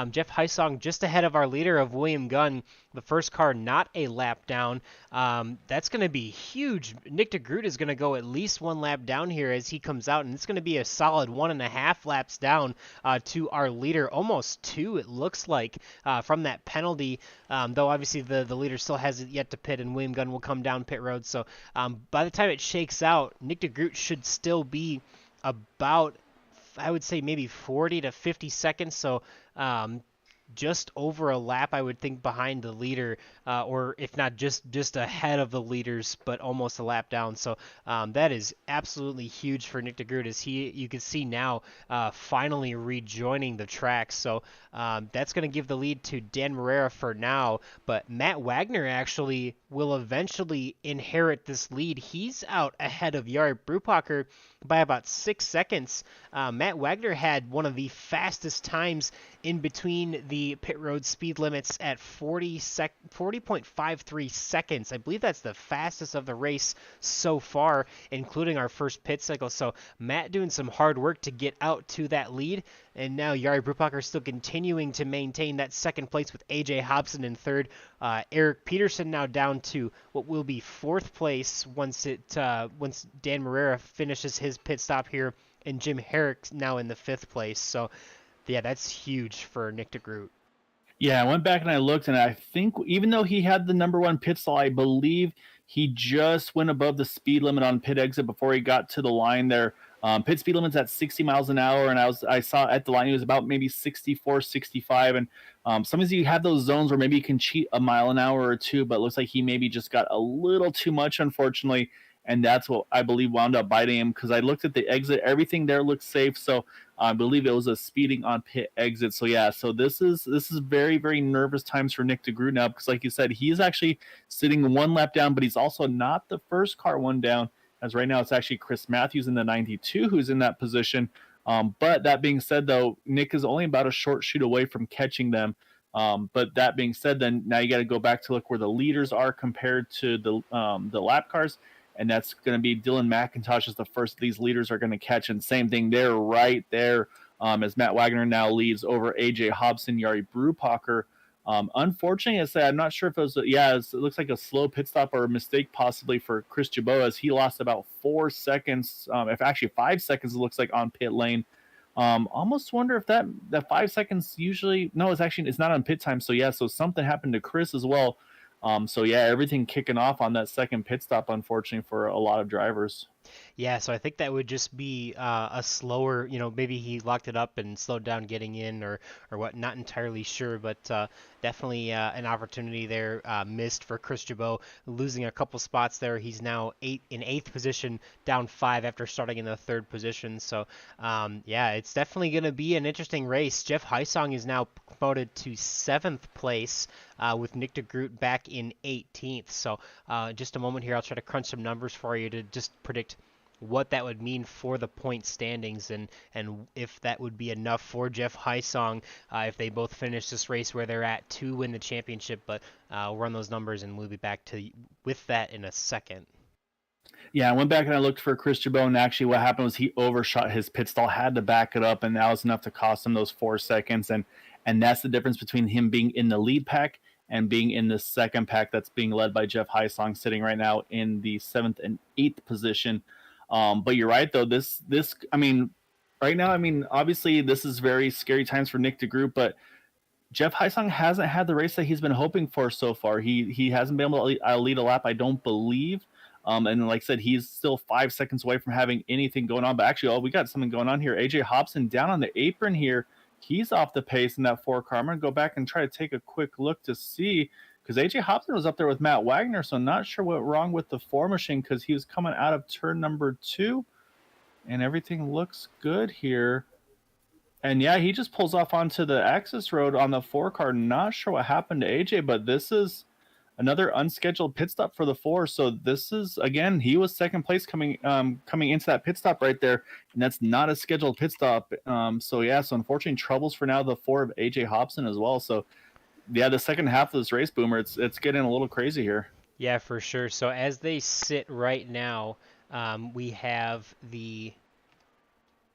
Jeff Hysong just ahead of our leader of William Gunn, the first car not a lap down. That's going to be huge. Nick DeGroot is going to go at least 1 lap down here as he comes out, and it's going to be a solid 1.5 laps down to our leader, almost 2 it looks like from that penalty, though obviously the leader still hasn't yet to pit, and William Gunn will come down pit road. So by the time it shakes out, Nick DeGroot should still be about, I would say, maybe 40 to 50 seconds. So just over a lap, I would think, behind the leader, or if not just ahead of the leaders, but almost a lap down. So that is absolutely huge for Nick DeGroot, as you can see now finally rejoining the track. So that's going to give the lead to Dan Marrera for now, but Matt Wagner actually will eventually inherit this lead. He's out ahead of Jari Brubacher by about 6 seconds. Matt Wagner had one of the fastest times in between the pit road speed limits at 40.53 seconds. I believe that's the fastest of the race so far, including our first pit cycle. So Matt doing some hard work to get out to that lead. And now Jari Brubacher still continuing to maintain that second place with AJ Hobson in third. Eric Peterson now down to what will be 4th place once Dan Marrera finishes his pit stop here, and Jim Herrick now in the 5th place. So yeah, that's huge for Nick DeGroot. Yeah, I went back and I looked, and I think even though he had the number one pit stall, I believe he just went above the speed limit on pit exit before he got to the line there. Pit speed limit's at 60 miles an hour, and I saw at the line he was about maybe 64, 65. And sometimes you have those zones where maybe you can cheat a mile an hour or two, but it looks like he maybe just got a little too much, unfortunately. And that's what I believe wound up biting him, because I looked at the exit, everything there looked safe. So I believe it was a speeding on pit exit. So yeah, so this is very, very nervous times for Nick DeGroot now, because like you said, he's actually sitting one lap down, but he's also not the first car one down. As right now, it's actually Chris Matthews in the 92 who's in that position. But that being said, though, Nick is only about a short shoot away from catching them. But that being said, then now you got to go back to look where the leaders are compared to the lap cars, and that's going to be Dylan McIntosh is the first of these leaders are going to catch. And same thing, they're right there as Matt Wagner now leads over AJ Hobson, Yari Brupacher. Unfortunately, I say I'm not sure if it was it looks like a slow pit stop or a mistake possibly for Chris Jabot, as he lost about 4 seconds, if actually 5 seconds it looks like on pit lane. Almost wonder if that 5 seconds usually it's not on pit time. So yeah, so something happened to Chris as well. So yeah, everything kicking off on that second pit stop, unfortunately, for a lot of drivers. Yeah, so I think that would just be a slower, maybe he locked it up and slowed down getting in or what, not entirely sure, but definitely an opportunity there missed for Chris Jabot, losing a couple spots there. He's now in eighth position, down 5 after starting in the third position. So yeah, it's definitely going to be an interesting race. Jeff Heisong is now promoted to 7th place with Nick DeGroot back in 18th. So just a moment here, I'll try to crunch some numbers for you to just predict what that would mean for the point standings and if that would be enough for Jeff Heisong if they both finish this race where they're at to win the championship. But we'll run those numbers and we'll be back to with that in a second. Yeah, I went back and I looked for Chris Jabot, and actually what happened was he overshot his pit stall, had to back it up, and that was enough to cost him those 4 seconds. And that's the difference between him being in the lead pack and being in the second pack that's being led by Jeff Heisong, sitting right now in the 7th and 8th position. But you're right, though. Right now, obviously this is very scary times for Nick DeGroot, but Jeff Heisong hasn't had the race that he's been hoping for so far. He hasn't been able to lead a lap, I don't believe. And like I said, he's still 5 seconds away from having anything going on. But actually, we got something going on here. AJ Hobson down on the apron here. He's off the pace in that 4 car. I'm going to go back and try to take a quick look to see, because AJ Hobson was up there with Matt Wagner, so I'm not sure what wrong with the 4 machine, because he was coming out of turn number 2, and everything looks good here. And yeah, he just pulls off onto the access road on the 4 car. Not sure what happened to AJ, but this is another unscheduled pit stop for the 4. So this is, again, he was second place coming into that pit stop right there, and that's not a scheduled pit stop. So unfortunately, troubles for now the 4 of AJ Hobson as well. So yeah, the second half of this race, Boomer, it's getting a little crazy here. Yeah, for sure. So as they sit right now, we have the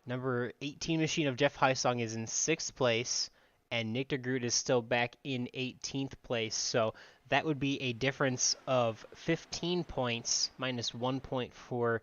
number 18 machine of Jeff Heisong is in 6th place, and Nick DeGroot is still back in 18th place. So that would be a difference of 15 points minus 1 point for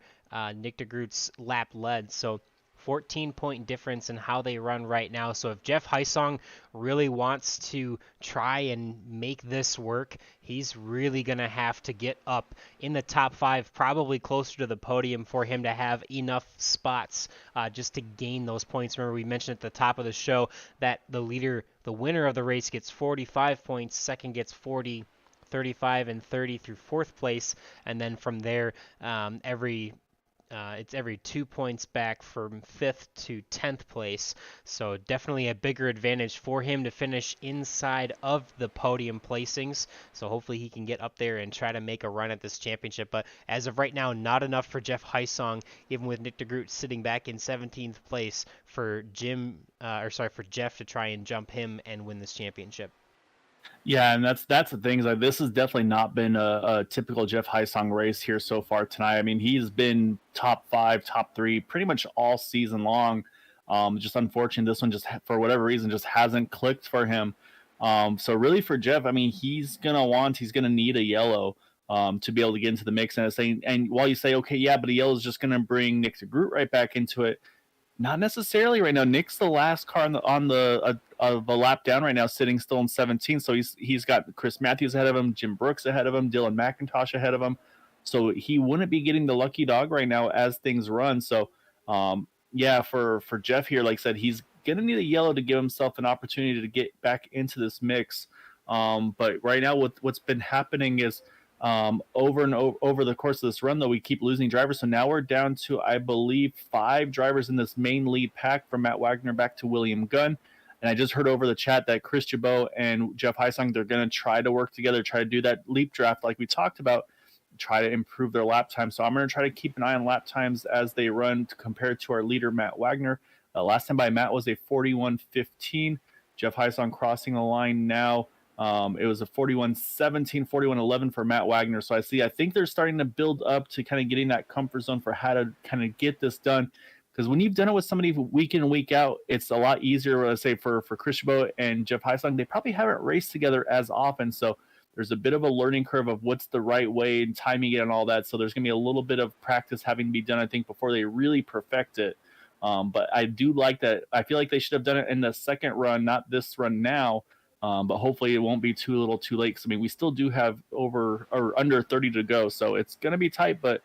Nick DeGroot's lap led. So 14-point difference in how they run right now. So if Jeff Heisong really wants to try and make this work, he's really going to have to get up in the top 5, probably closer to the podium, for him to have enough spots just to gain those points. Remember, we mentioned at the top of the show that the winner of the race gets 45 points, second gets 40, 35, and 30 through 4th place, and then from there, it's every 2 points back from 5th to 10th place. So definitely a bigger advantage for him to finish inside of the podium placings. So hopefully he can get up there and try to make a run at this championship. But as of right now, not enough for Jeff Heisong, even with Nick DeGroot sitting back in 17th place for Jeff to try and jump him and win this championship. Yeah, and that's the thing, is like, this has definitely not been a typical Jeff Heisong race here so far tonight. I mean, he's been top 5, top 3 pretty much all season long. Just unfortunate, this one just for whatever reason just hasn't clicked for him. So really for Jeff, I mean, he's gonna need a yellow to be able to get into the mix. And while you say, okay, yeah, but a yellow is just gonna bring Nick DeGroot right back into it, Not necessarily right now. Nick's the last car on the of a lap down right now, sitting still in 17. So he's got Chris Matthews ahead of him, Jim Brooks ahead of him, Dylan McIntosh ahead of him. So he wouldn't be getting the lucky dog right now as things run. So yeah, for Jeff here, like I said, he's gonna need a yellow to give himself an opportunity to get back into this mix. But right now, what's been happening is over and over the course of this run, though, we keep losing drivers. So now we're down to, I believe, 5 drivers in this main lead pack, from Matt Wagner back to William Gunn. And I just heard over the chat that Chris Jabot and Jeff Heisong, they're going to try to work together, try to do that leap draft like we talked about, try to improve their lap time. So I'm going to try to keep an eye on lap times as they run compared to our leader, Matt Wagner. Last time by Matt was a 41.15. Jeff Heisong crossing the line now. It was a 41-17, 41-11 for Matt Wagner. So I think they're starting to build up to kind of getting that comfort zone for how to kind of get this done. Because when you've done it with somebody week in and week out, it's a lot easier, let's say, for Chris Chabot and Jeff Heisong. They probably haven't raced together as often. So there's a bit of a learning curve of what's the right way and timing it and all that. So there's going to be a little bit of practice having to be done, I think, before they really perfect it. But I do like that. I feel like they should have done it in the second run, not this run now. But hopefully it won't be too little too late. Cause I mean, we still do have over or under 30 to go. So it's going to be tight, but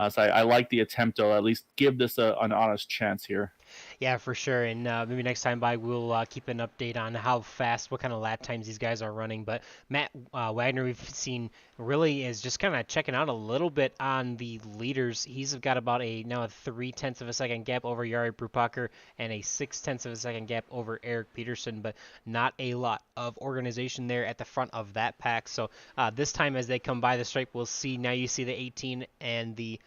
so I like the attempt to at least give this an honest chance here. Yeah, for sure. And maybe next time by, we'll keep an update on how fast, what kind of lap times these guys are running. But Matt Wagner, we've seen really is just kind of checking out a little bit on the leaders. He's got about now a 0.3 of a second gap over Jari Brupacher and a 0.6 of a second gap over Eric Peterson, but not a lot of organization there at the front of that pack. So this time as they come by the stripe, we'll see. Now you see the 18 and the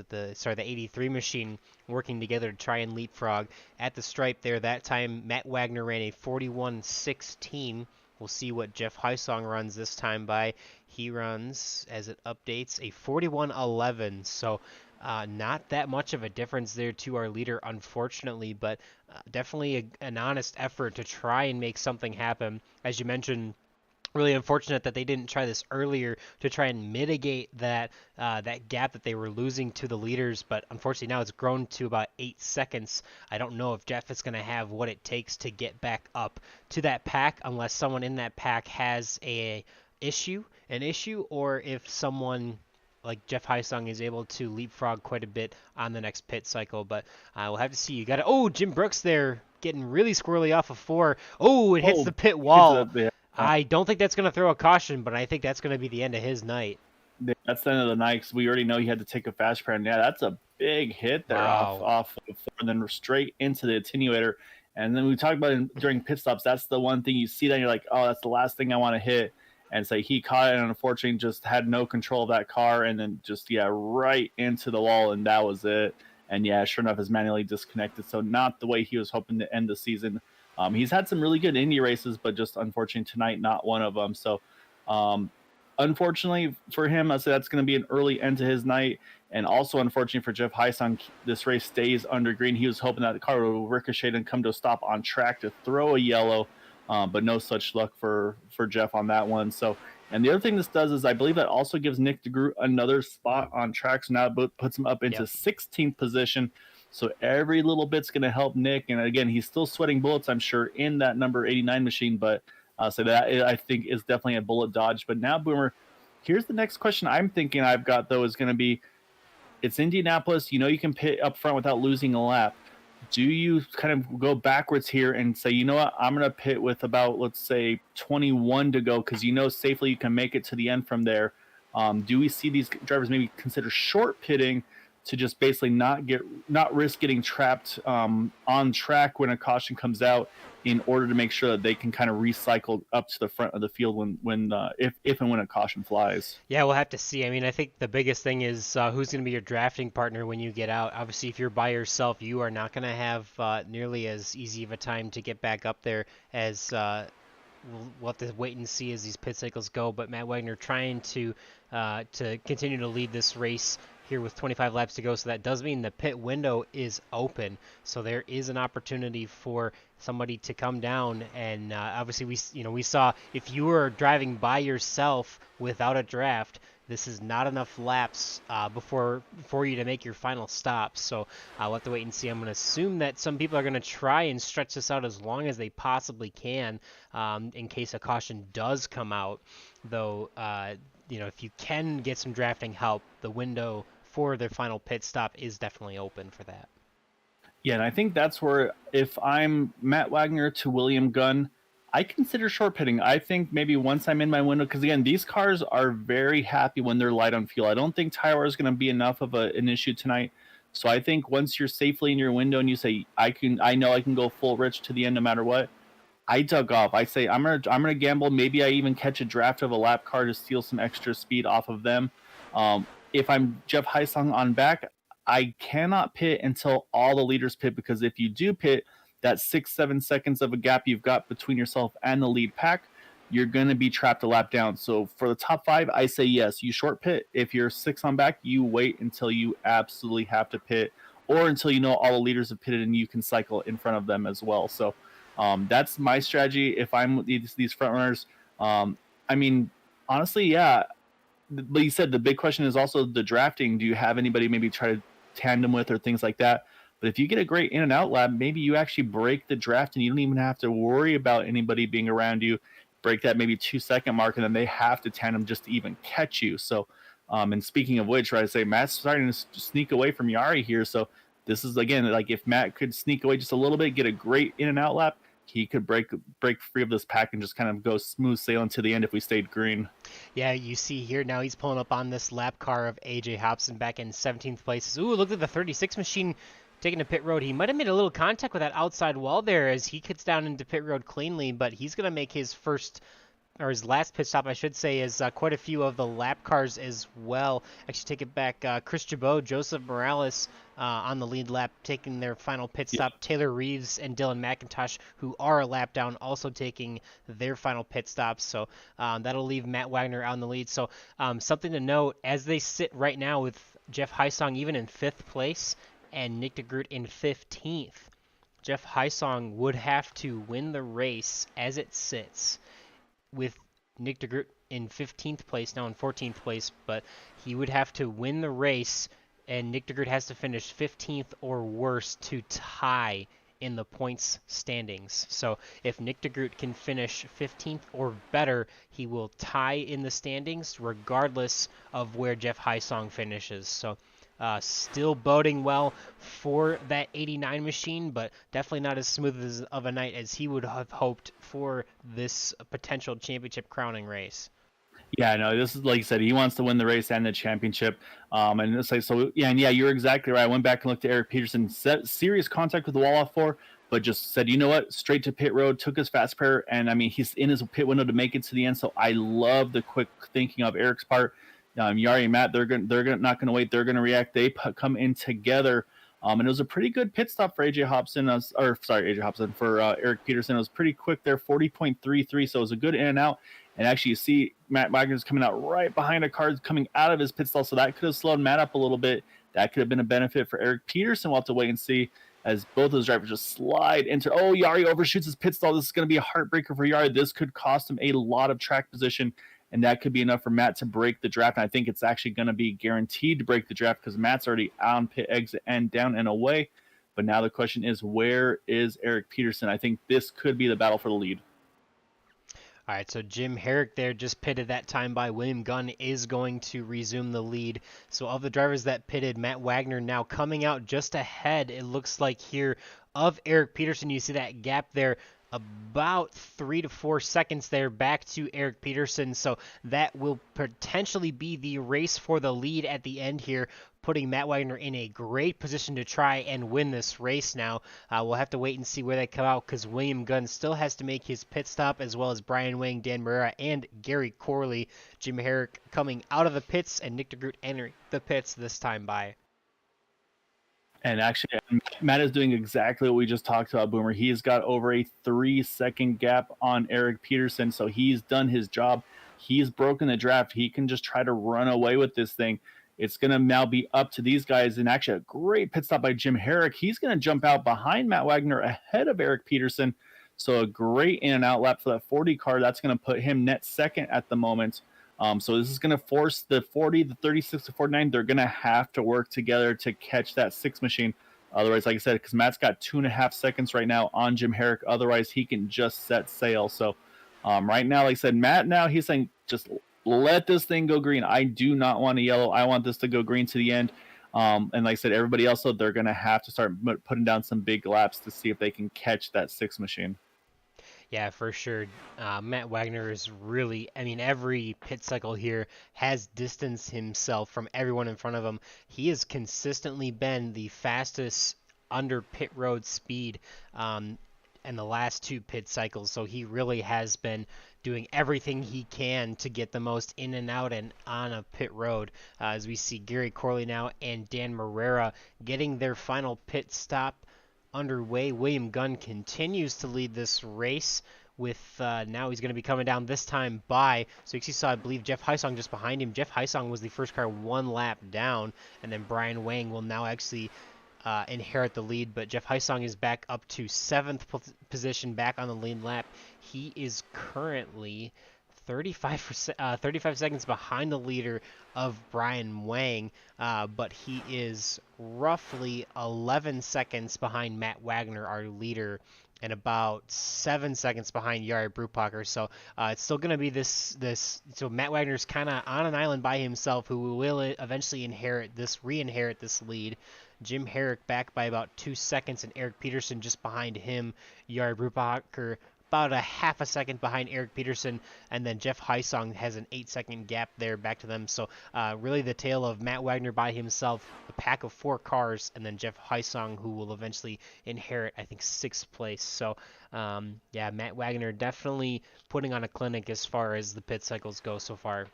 the 83 machine working together to try and leapfrog at the stripe there. That time Matt Wagner ran a 41.16. We'll see what Jeff Heisong runs this time by. He runs, as it updates, a 41.11. So not that much of a difference there to our leader, unfortunately, but definitely an honest effort to try and make something happen. As you mentioned, really unfortunate that they didn't try this earlier to try and mitigate that gap that they were losing to the leaders, but unfortunately now it's grown to about 8 seconds. I don't know if Jeff is going to have what it takes to get back up to that pack unless someone in that pack has an issue, or if someone like Jeff Heisong is able to leapfrog quite a bit on the next pit cycle. But we'll have to see. You got to, Jim Brooks there getting really squirrely off of 4. It hits the pit wall. I don't think that's going to throw a caution, but I think that's going to be the end of his night. That's the end of the night because we already know he had to take a fast repair. And yeah, that's a big hit there off of 4, and then straight into the attenuator. And then we talked about it during pit stops. That's the one thing you see that you're like, oh, that's the last thing I want to hit. And so he caught it and unfortunately just had no control of that car and then just, right into the wall. And that was it. And yeah, sure enough, is manually disconnected. So not the way he was hoping to end the season. He's had some really good Indy races, but just unfortunately tonight, not one of them. So unfortunately for him, I say that's going to be an early end to his night. And also unfortunately for Jeff Heisong, this race stays under green. He was hoping that the car will ricochet and come to a stop on track to throw a yellow, but no such luck for Jeff on that one. So, and the other thing this does is I believe that also gives Nick DeGroot another spot on track. So now it puts him up into 16th position. So every little bit's going to help Nick. And again, he's still sweating bullets, I'm sure, in that number 89 machine. But so that I think is definitely a bullet dodge. But now, Boomer, here's the next question I'm thinking I've got, though, is going to be, it's Indianapolis. You can pit up front without losing a lap. Do you kind of go backwards here and say, you know what, I'm going to pit with about, let's say, 21 to go because safely you can make it to the end from there? Do we see these drivers maybe consider short pitting to just basically not risk getting trapped on track when a caution comes out in order to make sure that they can kind of recycle up to the front of the field when if and when a caution flies? Yeah, we'll have to see. I mean, I think the biggest thing is who's going to be your drafting partner when you get out. Obviously, if you're by yourself, you are not going to have nearly as easy of a time to get back up there as we'll have to wait and see as these pit cycles go. But Matt Wagner trying to continue to lead this race here with 25 laps to go, so that does mean the pit window is open, so there is an opportunity for somebody to come down. And obviously we saw if you were driving by yourself without a draft, this is not enough laps for you to make your final stop. So we'll have to wait and see. I'm going to assume that some people are going to try and stretch this out as long as they possibly can, in case a caution does come out. Though, if you can get some drafting help, the window for their final pit stop is definitely open for that. Yeah, and I think that's where, if I'm Matt Wagner to William Gunn, I consider short pitting. I think maybe once I'm in my window, because again, these cars are very happy when they're light on fuel. I don't think tire is going to be enough of an issue tonight. So I think once you're safely in your window and you say, I know I can go full rich to the end no matter what, I dug off. I say I'm gonna gamble. Maybe I even catch a draft of a lap car to steal some extra speed off of them. If I'm Jeff Heisong on back, I cannot pit until all the leaders pit, because if you do pit, that 6-7 seconds of a gap you've got between yourself and the lead pack, you're going to be trapped a lap down. So for the top 5, I say yes, you short pit. If you're 6 on back, you wait until you absolutely have to pit, or until you know all the leaders have pitted and you can cycle in front of them as well. So that's my strategy if I'm these front runners. I mean, honestly, yeah. But you said the big question is also the drafting. Do you have anybody maybe try to tandem with or things like that? But if you get a great in and out lap, maybe you actually break the draft and you don't even have to worry about anybody being around you. Break that maybe 2-second mark, and then they have to tandem just to even catch you. So, and speaking of which, right, I say Matt's starting to sneak away from Yari here. So this is, again, like if Matt could sneak away just a little bit, get a great in and out lap, he could break free of this pack and just kind of go smooth sailing to the end if we stayed green. Yeah, you see here now he's pulling up on this lap car of AJ Hobson back in 17th place. Ooh, look at the 36 machine taking to pit road. He might have made a little contact with that outside wall there as he gets down into pit road cleanly, but he's going to make his last pit stop, I should say, is quite a few of the lap cars as well. Actually, take it back. Chris Jabot, Joseph Morales on the lead lap, taking their final pit stop. Yeah. Taylor Reeves and Dylan McIntosh, who are a lap down, also taking their final pit stops. So that'll leave Matt Wagner on the lead. So something to note, as they sit right now with Jeff Heisong even in 5th place and Nick DeGroot in 15th, Jeff Heisong would have to win the race as it sits, with Nick DeGroot in 15th place, now in 14th place, but he would have to win the race, and Nick DeGroot has to finish 15th or worse to tie in the points standings. So if Nick DeGroot can finish 15th or better, he will tie in the standings regardless of where Jeff Heisong finishes. So still boding well for that 89 machine, but definitely not as smooth of a night as he would have hoped for this potential championship crowning race. Yeah, no, this is, like you said, he wants to win the race and the championship. And it's like, so yeah, and yeah, you're exactly right. I went back and looked at Eric Peterson, set serious contact with the wall off for, but just said, you know what, straight to pit road, took his fast pair, and I mean, he's in his pit window to make it to the end. So I love the quick thinking of Eric's part. Yari and Matt, they're not going to wait. They're going to react. They come in together. And it was a pretty good pit stop for AJ Hobson, for Eric Peterson. It was pretty quick there, 40.33. So it was a good in and out. And actually, you see Matt Wagner's coming out right behind a car coming out of his pit stall. So that could have slowed Matt up a little bit. That could have been a benefit for Eric Peterson. We'll have to wait and see as both those drivers just slide into, Yari overshoots his pit stall. This is going to be a heartbreaker for Yari. This could cost him a lot of track position. And that could be enough for Matt to break the draft. And I think it's actually going to be guaranteed to break the draft because Matt's already on pit exit and down and away. But now the question is, where is Eric Peterson? I think this could be the battle for the lead. All right, so Jim Herrick there just pitted that time by. William Gunn is going to resume the lead. So of the drivers that pitted, Matt Wagner now coming out just ahead, it looks like here, of Eric Peterson. You see that gap there, about 3 to 4 seconds there back to Eric Peterson. So that will potentially be the race for the lead at the end here, putting Matt Wagner in a great position to try and win this race now. We'll have to wait and see where they come out because William Gunn still has to make his pit stop, as well as Brian Wang, Dan Marrera, and Gary Corley. Jim Herrick coming out of the pits and Nick DeGroot entering the pits this time by. And actually, Matt is doing exactly what we just talked about, Boomer. He's got over a 3-second gap on Eric Peterson, so he's done his job. He's broken the draft. He can just try to run away with this thing. It's going to now be up to these guys. And actually, a great pit stop by Jim Herrick. He's going to jump out behind Matt Wagner ahead of Eric Peterson. So a great in and out lap for that 40 car. That's going to put him net second at the moment. So this is going to force the 40, the 36 to 49. They're going to have to work together to catch that six machine. Otherwise, like I said, because Matt's got 2.5 seconds right now on Jim Herrick. Otherwise, he can just set sail. So right now, like I said, Matt now he's saying just let this thing go green. I do not want a yellow. I want this to go green to the end. And like I said, everybody else, though, they're going to have to start putting down some big laps to see if they can catch that six machine. Yeah, for sure. Matt Wagner is really, I mean, every pit cycle here has distanced himself from everyone in front of him. He has consistently been the fastest under pit road speed in the last two pit cycles. So he really has been doing everything he can to get the most in and out and on a pit road. As we see Gary Corley now and Dan Morera getting their final pit stop underway. William Gunn continues to lead this race with now he's going to be coming down this time by, so you see, saw I believe Jeff Heisong just behind him. Jeff Heisong was the first car one lap down, and then Brian Wang will now actually inherit the lead, but Jeff Heisong is back up to 7th position, back on the lead lap. He is currently 35 seconds behind the leader of Brian Wang, but he is roughly 11 seconds behind Matt Wagner, our leader, and about 7 seconds behind Jari Brupacher. So it's still going to be this. So Matt Wagner's kind of on an island by himself, who will eventually re-inherit this lead. Jim Herrick back by about 2 seconds, and Eric Peterson just behind him. Jari Brupacher about a half a second behind Eric Peterson, and then Jeff Heisong has an 8-second gap there back to them. So really the tale of Matt Wagner by himself, a pack of 4 cars, and then Jeff Heisong, who will eventually inherit, I think, 6th place. So yeah, Matt Wagner definitely putting on a clinic as far as the pit cycles go so far.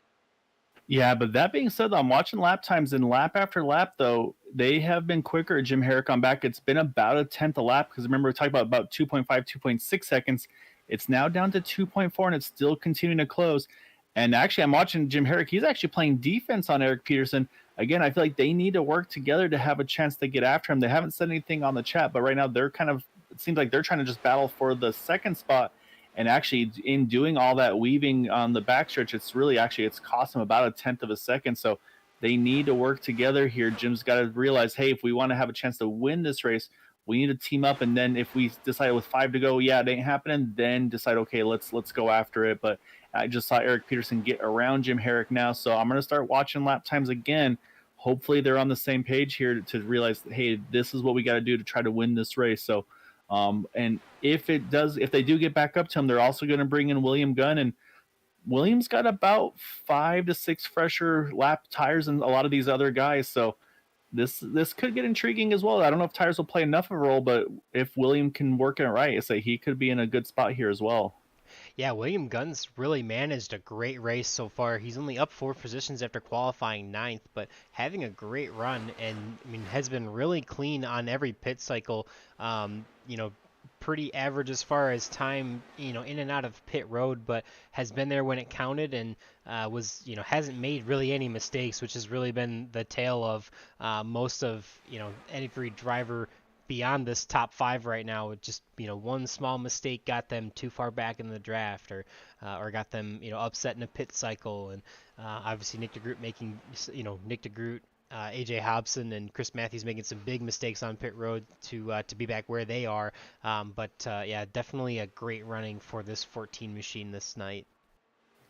Yeah, but that being said, I'm watching lap times, and lap after lap, though, they have been quicker. Jim Herrick on back. It's been about a tenth a lap, because remember, we talked about 2.5, 2.6 seconds. It's now down to 2.4, and it's still continuing to close. And actually, I'm watching Jim Herrick. He's actually playing defense on Eric Peterson. Again, I feel like they need to work together to have a chance to get after him. They haven't said anything on the chat, but right now they're kind of, it seems like they're trying to just battle for the second spot. And actually, in doing all that weaving on the backstretch, it's cost them about a tenth of a second. So they need to work together here. Jim's got to realize, hey, if we want to have a chance to win this race, we need to team up. And then if we decide with 5 to go, yeah, it ain't happening, then decide, okay, let's go after it. But I just saw Eric Peterson get around Jim Herrick now. So I'm going to start watching lap times again. Hopefully they're on the same page here to realize, hey, this is what we got to do to try to win this race. So and if they do get back up to him, they're also going to bring in William Gunn, and William's got about 5 to 6 fresher lap tires than a lot of these other guys. So this could get intriguing as well. I don't know if tires will play enough of a role, but if William can work it right, I say he could be in a good spot here as well. Yeah, William Gunn's really managed a great race so far. He's only up 4 positions after qualifying 9th, but having a great run, and I mean has been really clean on every pit cycle. Pretty average as far as time, in and out of pit road, but has been there when it counted, and hasn't made really any mistakes, which has really been the tale of most of, every driver beyond this top 5 right now. It just, one small mistake got them too far back in the draft, or got them, upset in a pit cycle. And obviously Nick DeGroot making, Nick DeGroot, AJ Hobson and Chris Matthews making some big mistakes on pit road to be back where they are. But yeah, definitely a great running for this 14 machine this night.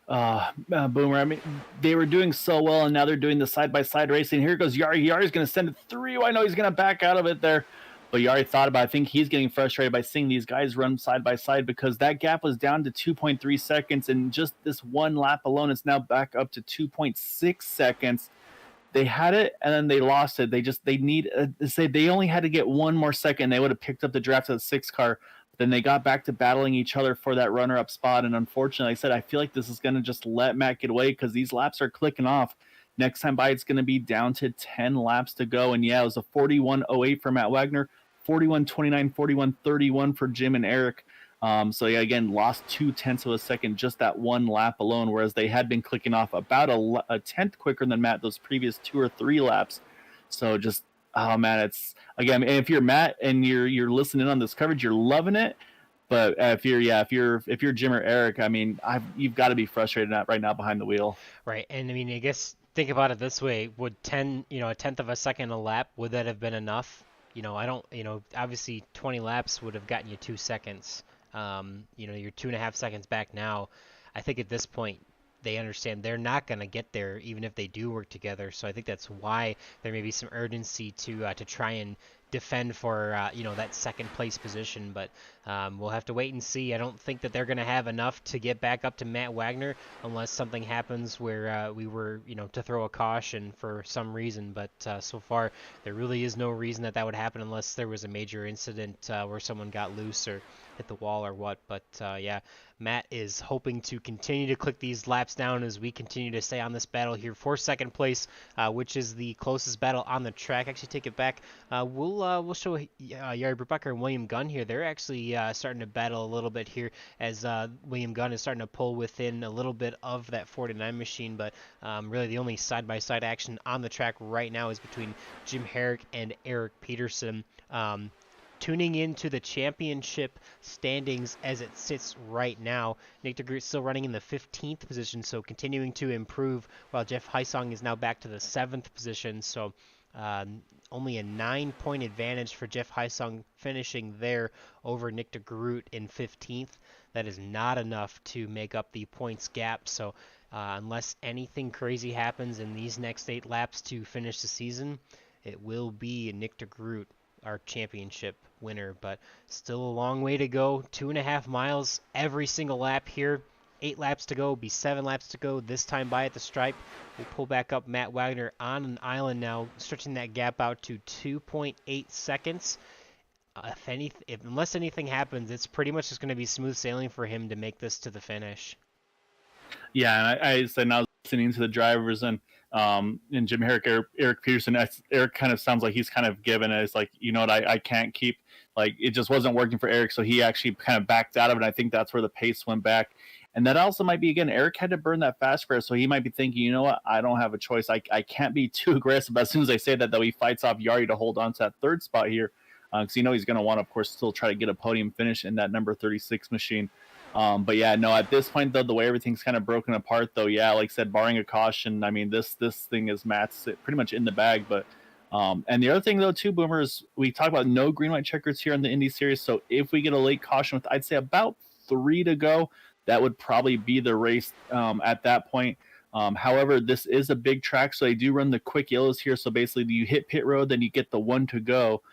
Boomer, I mean, they were doing so well, and now they're doing the side-by-side racing. Here goes Jari. Yari's going to send it through. I know he's going to back out of it there. But Jari thought about it. I think he's getting frustrated by seeing these guys run side by side, because that gap was down to 2.3 seconds, and just this one lap alone, it's now back up to 2.6 seconds. They had it, and then they lost it. They only had to get one more second. They would have picked up the draft of the 6 car. Then they got back to battling each other for that runner-up spot. And unfortunately, I feel like this is going to just let Matt get away, because these laps are clicking off. Next time by, it's going to be down to 10 laps to go. And yeah, it was a 41.08 for Matt Wagner, 41.29, 41.31 for Jim and Eric. So yeah, again, lost 0.2 of a second, just that one lap alone, whereas they had been clicking off about a tenth quicker than Matt those previous 2 or 3 laps. So just, oh man, it's, again, if you're Matt and you're listening on this coverage, you're loving it. But if you're Jim or Eric, I mean, you've got to be frustrated right now behind the wheel. Right. And I mean, I guess think about it this way: would a tenth of a second a lap, would that have been enough? I don't. Obviously, 20 laps would have gotten you 2 seconds. You're 2.5 seconds back now. I think at this point they understand they're not going to get there even if they do work together. So I think that's why there may be some urgency to try and defend for that second place position. But we'll have to wait and see. I don't think that they're going to have enough to get back up to Matt Wagner unless something happens where we were to throw a caution for some reason. But so far there really is no reason that would happen unless there was a major incident where someone got loose or hit the wall or what. But yeah, Matt is hoping to continue to click these laps down as we continue to stay on this battle here for second place, which is the closest battle on the track. Actually, take it back. We'll show Yari Brubacher and William Gunn here. They're actually starting to battle a little bit here as William Gunn is starting to pull within a little bit of that 49 machine. But really, the only side-by-side action on the track right now is between Jim Herrick and Eric Peterson. Tuning into the championship standings as it sits right now, Nick de Groot still running in the 15th position, so continuing to improve, while Jeff Heisong is now back to the 7th position. So only a 9-point advantage for Jeff Heisong finishing there over Nick de Groot in 15th. That is not enough to make up the points gap. So unless anything crazy happens in these next 8 laps to finish the season, it will be Nick de Groot, our championship winner. But still a long way to go. 2.5 miles every single lap here. 8 laps to go, be 7 laps to go this time by at the stripe. We'll pull back up Matt Wagner on an island now, stretching that gap out to 2.8 seconds. Unless anything happens, it's pretty much just going to be smooth sailing for him to make this to the finish. Yeah, and I said now listening to the drivers and Jim Herrick, Eric Peterson, Eric kind of sounds like he's kind of given it. It's like, I can't keep, like, it just wasn't working for Eric, so he actually kind of backed out of it. I think that's where the pace went back. And that also might be, again, Eric had to burn that fast car, so he might be thinking, you know what, I don't have a choice. I can't be too aggressive. But as soon as I say that, though, he fights off Yari to hold on to that third spot here, because he's going to want to, of course, still try to get a podium finish in that number 36 machine. But yeah, no, at this point, though, the way everything's kind of broken apart, though, yeah, like I said, barring a caution, I mean, this thing is Matt's pretty much in the bag. But and the other thing, though, too, Boomers, we talk about no green white checkers here in the Indy Series. So if we get a late caution with, I'd say, about 3 to go, that would probably be the race at that point. However, this is a big track, so they do run the quick yellows here. So basically, you hit pit road, then you get the 1 to go.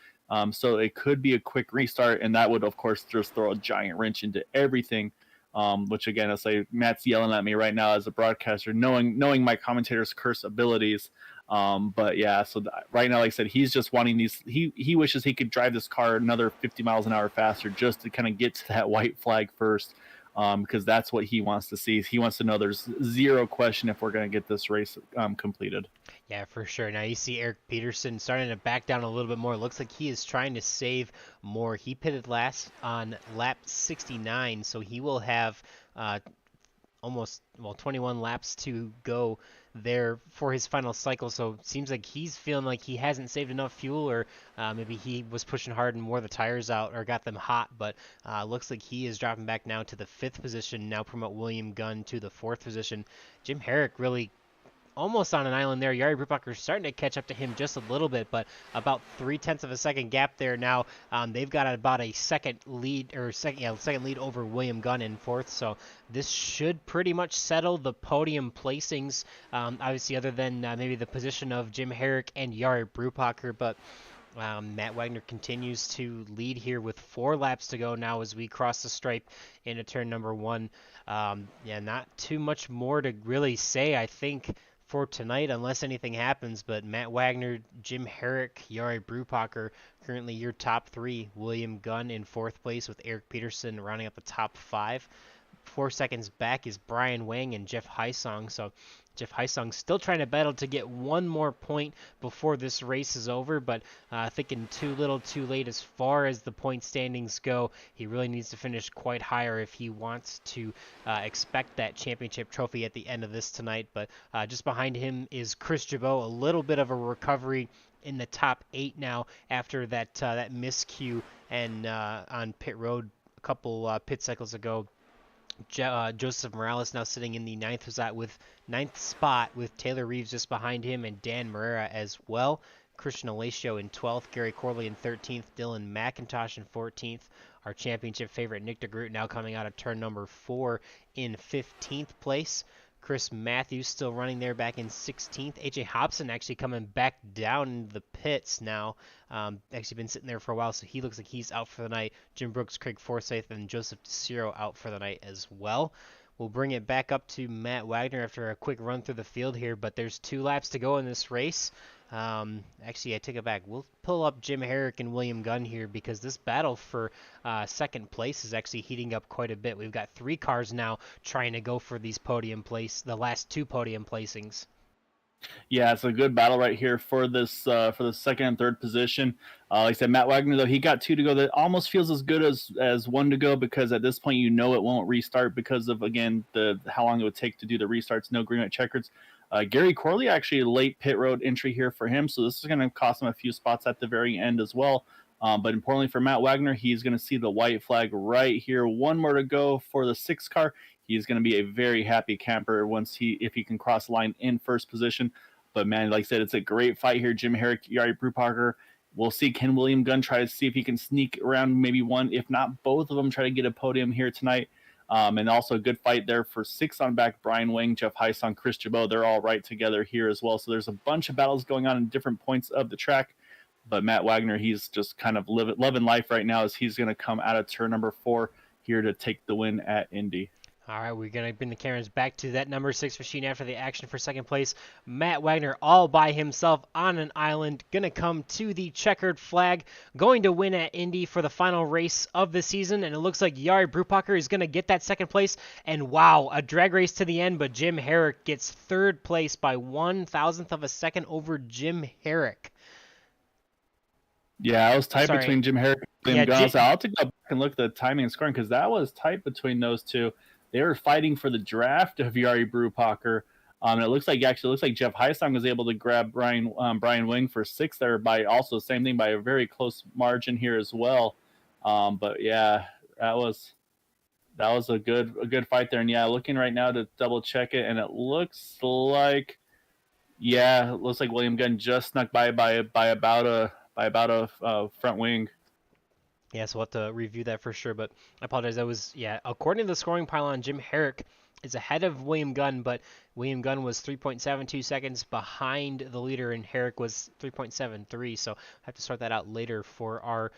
So it could be a quick restart, and that would, of course, just throw a giant wrench into everything. Which, again, I say Matt's yelling at me right now as a broadcaster, knowing my commentator's curse abilities. But yeah, so right now, like I said, he's just wanting these. He wishes he could drive this car another 50 miles an hour faster just to kind of get to that white flag first. Because that's what he wants to see. He wants to know there's zero question if we're going to get this race completed. Yeah, for sure. Now you see Eric Peterson starting to back down a little bit more. It looks like he is trying to save more. He pitted last on lap 69, so he will have 21 laps to go there for his final cycle. So it seems like he's feeling like he hasn't saved enough fuel, or maybe he was pushing hard and wore the tires out or got them hot. But looks like he is dropping back now to the 5th position. Now promote William Gunn to the 4th position. Jim Herrick really almost on an island there. Yari Brubacher starting to catch up to him just a little bit, but about 0.3 of a second gap there now. They've got about a second lead over William Gunn in 4th. So this should pretty much settle the podium placings. Obviously, other than maybe the position of Jim Herrick and Yari Brubacher, but Matt Wagner continues to lead here with 4 laps to go now as we cross the stripe into turn number 1. Not too much more to really say, I think, for tonight, unless anything happens. But Matt Wagner, Jim Herrick, Yari Brubacher, currently your top 3. William Gunn in 4th place with Eric Peterson rounding up the top 5. 4 seconds back is Brian Wang and Jeff Heisong. So Jeff Heisong still trying to battle to get 1 more point before this race is over, but thinking too little too late as far as the point standings go. He really needs to finish quite higher if he wants to expect that championship trophy at the end of this tonight. But just behind him is Chris Jabot, a little bit of a recovery in the top 8 now after that miscue and on pit road a couple pit cycles ago. Joseph Morales now sitting in the ninth spot with Taylor Reeves just behind him and Dan Marrera as well. Christian Alacio in 12th, Gary Corley in 13th, Dylan McIntosh in 14th. Our championship favorite Nick DeGroot now coming out of turn number 4 in 15th place. Chris Matthews still running there back in 16th. AJ Hobson actually coming back down into the pits now. Actually been sitting there for a while, so he looks like he's out for the night. Jim Brooks, Craig Forsyth, and Joseph DeCiro out for the night as well. We'll bring it back up to Matt Wagner after a quick run through the field here, but there's 2 laps to go in this race. Actually, I take it back. We'll pull up Jim Herrick and William Gunn here because this battle for second place is actually heating up quite a bit. We've got 3 cars now trying to go for the last 2 podium placings. Yeah, it's a good battle right here for this for the second and third position. Like I said, Matt Wagner, though, he got 2 to go. That almost feels as good as 1 to go because at this point you know it won't restart because of, again, the how long it would take to do the restarts, no green light checkers. Gary Corley actually a late pit road entry here for him, so this is going to cost him a few spots at the very end as well. But importantly for Matt Wagner, he's going to see the white flag right here. 1 more to go for the 6th car. He's going to be a very happy camper if he can cross the line in first position. But man, like I said, it's a great fight here. Jim Herrick, Yari Brubacher. We'll see. Can William Gunn try to see if he can sneak around maybe one, if not both of them, try to get a podium here tonight. And also a good fight there for 6 on back. Brian Wing, Jeff Heisong, Chris Jabot. They're all right together here as well. So there's a bunch of battles going on in different points of the track. But Matt Wagner, he's just kind of loving life right now as he's going to come out of turn number 4 here to take the win at Indy. All right, we're going to bring the cameras back to that number 6 machine after the action for second place. Matt Wagner all by himself on an island, going to come to the checkered flag, going to win at Indy for the final race of the season. And it looks like Jari Brubacher is going to get that second place. And wow, a drag race to the end, but Jim Herrick gets third place by 1/1000th of a second over Jim Herrick. Yeah, I was tight between Jim Herrick and William Gunn. I'll have to go back and look at the timing and scoring because that was tight between those two. They were fighting for the draft of Jari Brubacher. And it looks like Jeff Heisong was able to grab Brian Wing for 6th there by also same thing by a very close margin here as well. But yeah, that was a good fight there. And yeah, looking right now to double check it, and it looks like William Gunn just snuck by about a front wing. Yeah, so we'll have to review that for sure, but I apologize. That was, according to the scoring pylon, Jim Herrick is ahead of William Gunn, but William Gunn was 3.72 seconds behind the leader, and Herrick was 3.73, so I have to sort that out later for our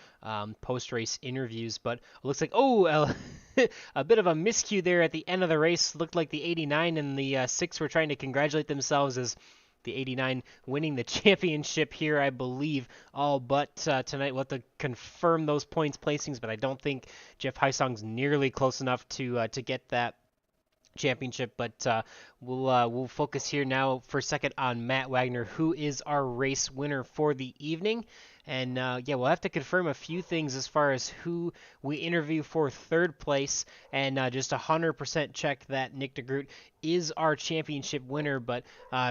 post-race interviews, but it looks like, a bit of a miscue there at the end of the race. Looked like the 89 and the 6 were trying to congratulate themselves as the 89 winning the championship here, I believe. All but tonight we'll have to confirm those points placings, but I don't think Jeff Heisong's nearly close enough to get that championship. But we'll focus here now for a second on Matt Wagner, who is our race winner for the evening. And we'll have to confirm a few things as far as who we interview for third place, and just 100% check that Nick DeGroot is our championship winner. But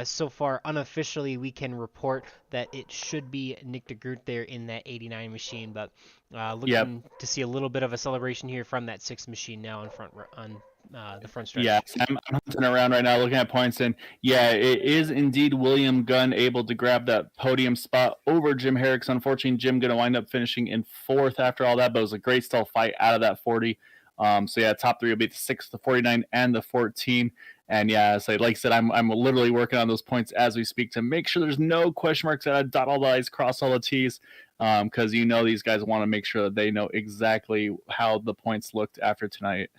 so far, unofficially, we can report that it should be Nick DeGroot there in that 89 machine. But looking to see a little bit of a celebration here from that 6th machine now in front on the front stretch. Yeah, I'm hunting around right now looking at points, and it is indeed William Gunn able to grab that podium spot over Jim Herrick. Unfortunately, Jim going to wind up finishing in 4th after all that, but it was a great still fight out of that 40. Top 3 will be the 6, the 49, and the 14. And like I said, I'm literally working on those points as we speak to make sure there's no question marks, that I dot all the I's, cross all the T's, because these guys want to make sure that they know exactly how the points looked after tonight.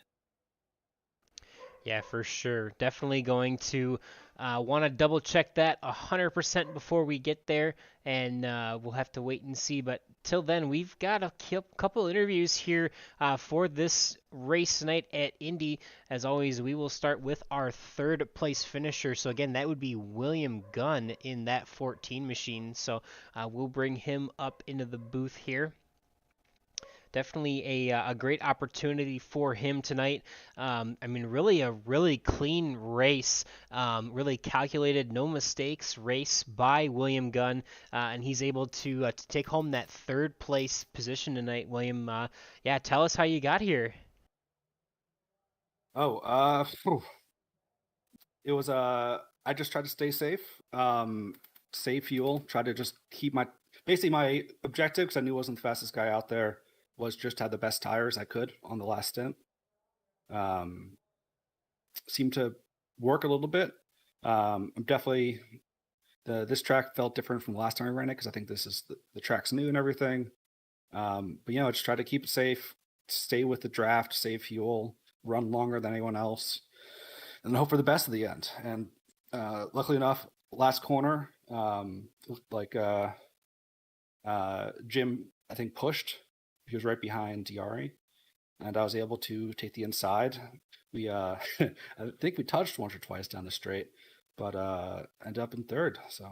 Yeah, for sure. Definitely going to want to double check that 100% before we get there, and we'll have to wait and see. But till then, we've got a couple interviews here for this race tonight at Indy. As always, we will start with our third place finisher. So again, that would be William Gunn in that 14 machine. So we'll bring him up into the booth here definitely a great opportunity for him tonight. I mean, really a really clean race, really calculated, no mistakes race by William Gunn, and he's able to take home that third place position tonight. William, yeah, tell us how you got here. Oh, phew. It was I just tried to stay safe, save fuel, try to just keep my basically my objective because I knew I wasn't the fastest guy out there was just to have the best tires I could on the last stint. Um, Seemed to work a little bit. I'm definitely this track felt different from the last time I ran it because I think this is the track's new and everything. But you know, just try to keep it safe, stay with the draft, save fuel, run longer than anyone else, and hope for the best at the end. And luckily enough, last corner, like Jim, I think pushed. He was right behind Diari, and I was able to take the inside. We, I think we touched once or twice down the straight, but ended up in third. So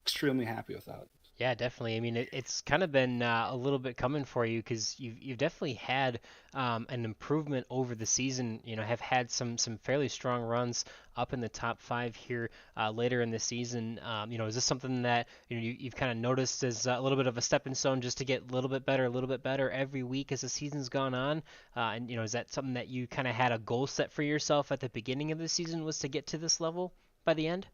extremely happy with that. Yeah, definitely. I mean, it's kind of been a little bit coming for you because you've definitely had an improvement over the season. You know, have had some fairly strong runs up in the top five here later in the season. You know, is this something that you've kind of noticed as a little bit of a stepping stone just to get a little bit better every week as the season's gone on? And is that something that you kind of had a goal set for yourself at the beginning of the season was to get to this level by the end?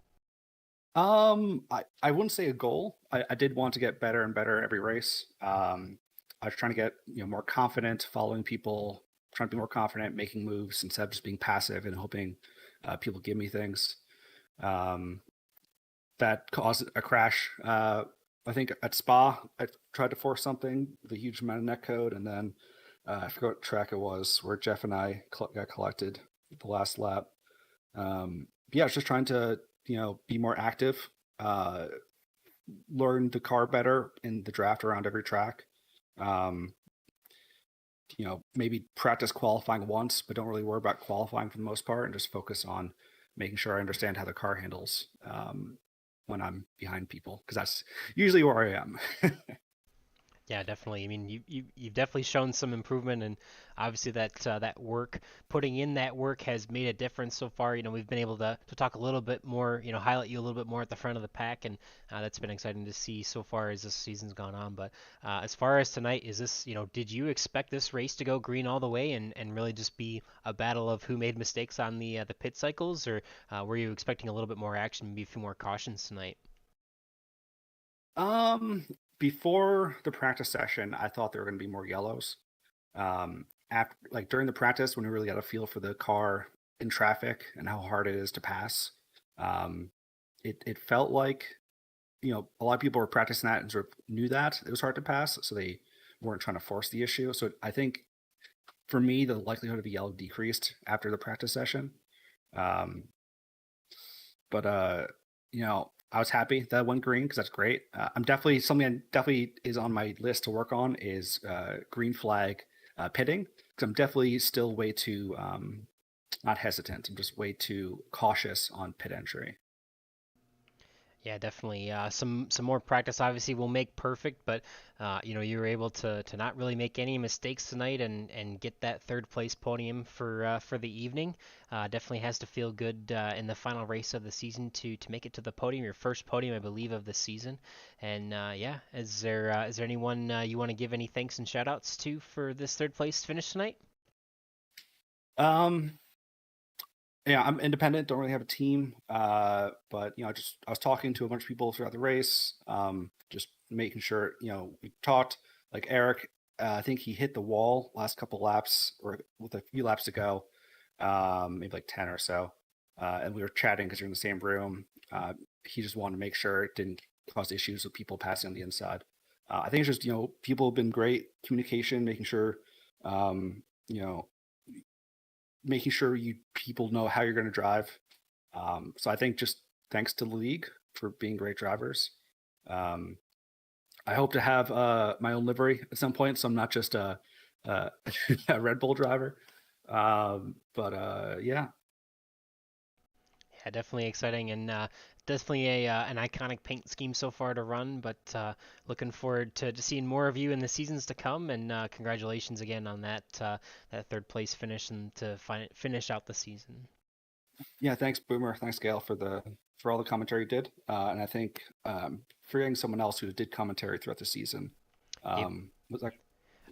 I wouldn't say a goal. I did want to get better and better every race. I was trying to get more confident, following people, trying to be more confident, making moves instead of just being passive and hoping people give me things. Um, that caused a crash. I think at Spa, I tried to force something with a huge amount of net code, and then I forgot what track it was where Jeff and I got collected the last lap. Yeah, I was just trying to be more active, uh, learn the car better in the draft around every track. Um, Maybe practice qualifying once, but don't really worry about qualifying for the most part, and just focus on making sure I understand how the car handles when I'm behind people, because that's usually where I am. Yeah, definitely. I mean, you've definitely shown some improvement, and obviously that work, putting in that work, has made a difference so far. You know, we've been able to talk a little bit more, highlight you a little bit more at the front of the pack, and that's been exciting to see so far as this season's gone on. But as far as tonight, is this, did you expect this race to go green all the way and really just be a battle of who made mistakes on the pit cycles, or were you expecting a little bit more action, maybe a few more cautions tonight? um, Before the practice session, I thought there were going to be more yellows. After, like during the practice, when we really got a feel for the car in traffic and how hard it is to pass, um, it felt like a lot of people were practicing that and sort of knew that it was hard to pass, so they weren't trying to force the issue. So I think for me, the likelihood of a yellow decreased after the practice session. Um, but I was happy that it went green because that's great. I'm definitely something that definitely is on my list to work on is green flag pitting, because I'm definitely still way too not hesitant. I'm just way too cautious on pit entry. Yeah, definitely. Some more practice obviously will make perfect, but you were able to not really make any mistakes tonight and get that third place podium for the evening. Definitely has to feel good in the final race of the season to make it to the podium, your first podium, I believe, of the season. And yeah, is there anyone you want to give any thanks and shout outs to for this third place finish tonight? Um, yeah, I'm independent, don't really have a team. But just I was talking to a bunch of people throughout the race, just making sure, we talked, like Eric, I think he hit the wall last couple laps or with a few laps to go, maybe like 10 or so. And we were chatting because you're in the same room. He just wanted to make sure it didn't cause issues with people passing on the inside. I think it's just, people have been great communication, making sure, um, you know, making sure you people know how you're going to drive. So I think just thanks to the league for being great drivers. Um, I hope to have my own livery at some point, so I'm not just a, a Red Bull driver. But yeah. Yeah, definitely exciting, and definitely a an iconic paint scheme so far to run, but looking forward to seeing more of you in the seasons to come. And congratulations again on that that third place finish and to finish out the season. Yeah, thanks, Boomer. Thanks, Gail, for all the commentary you did. And I think forgetting someone else who did commentary throughout the season was like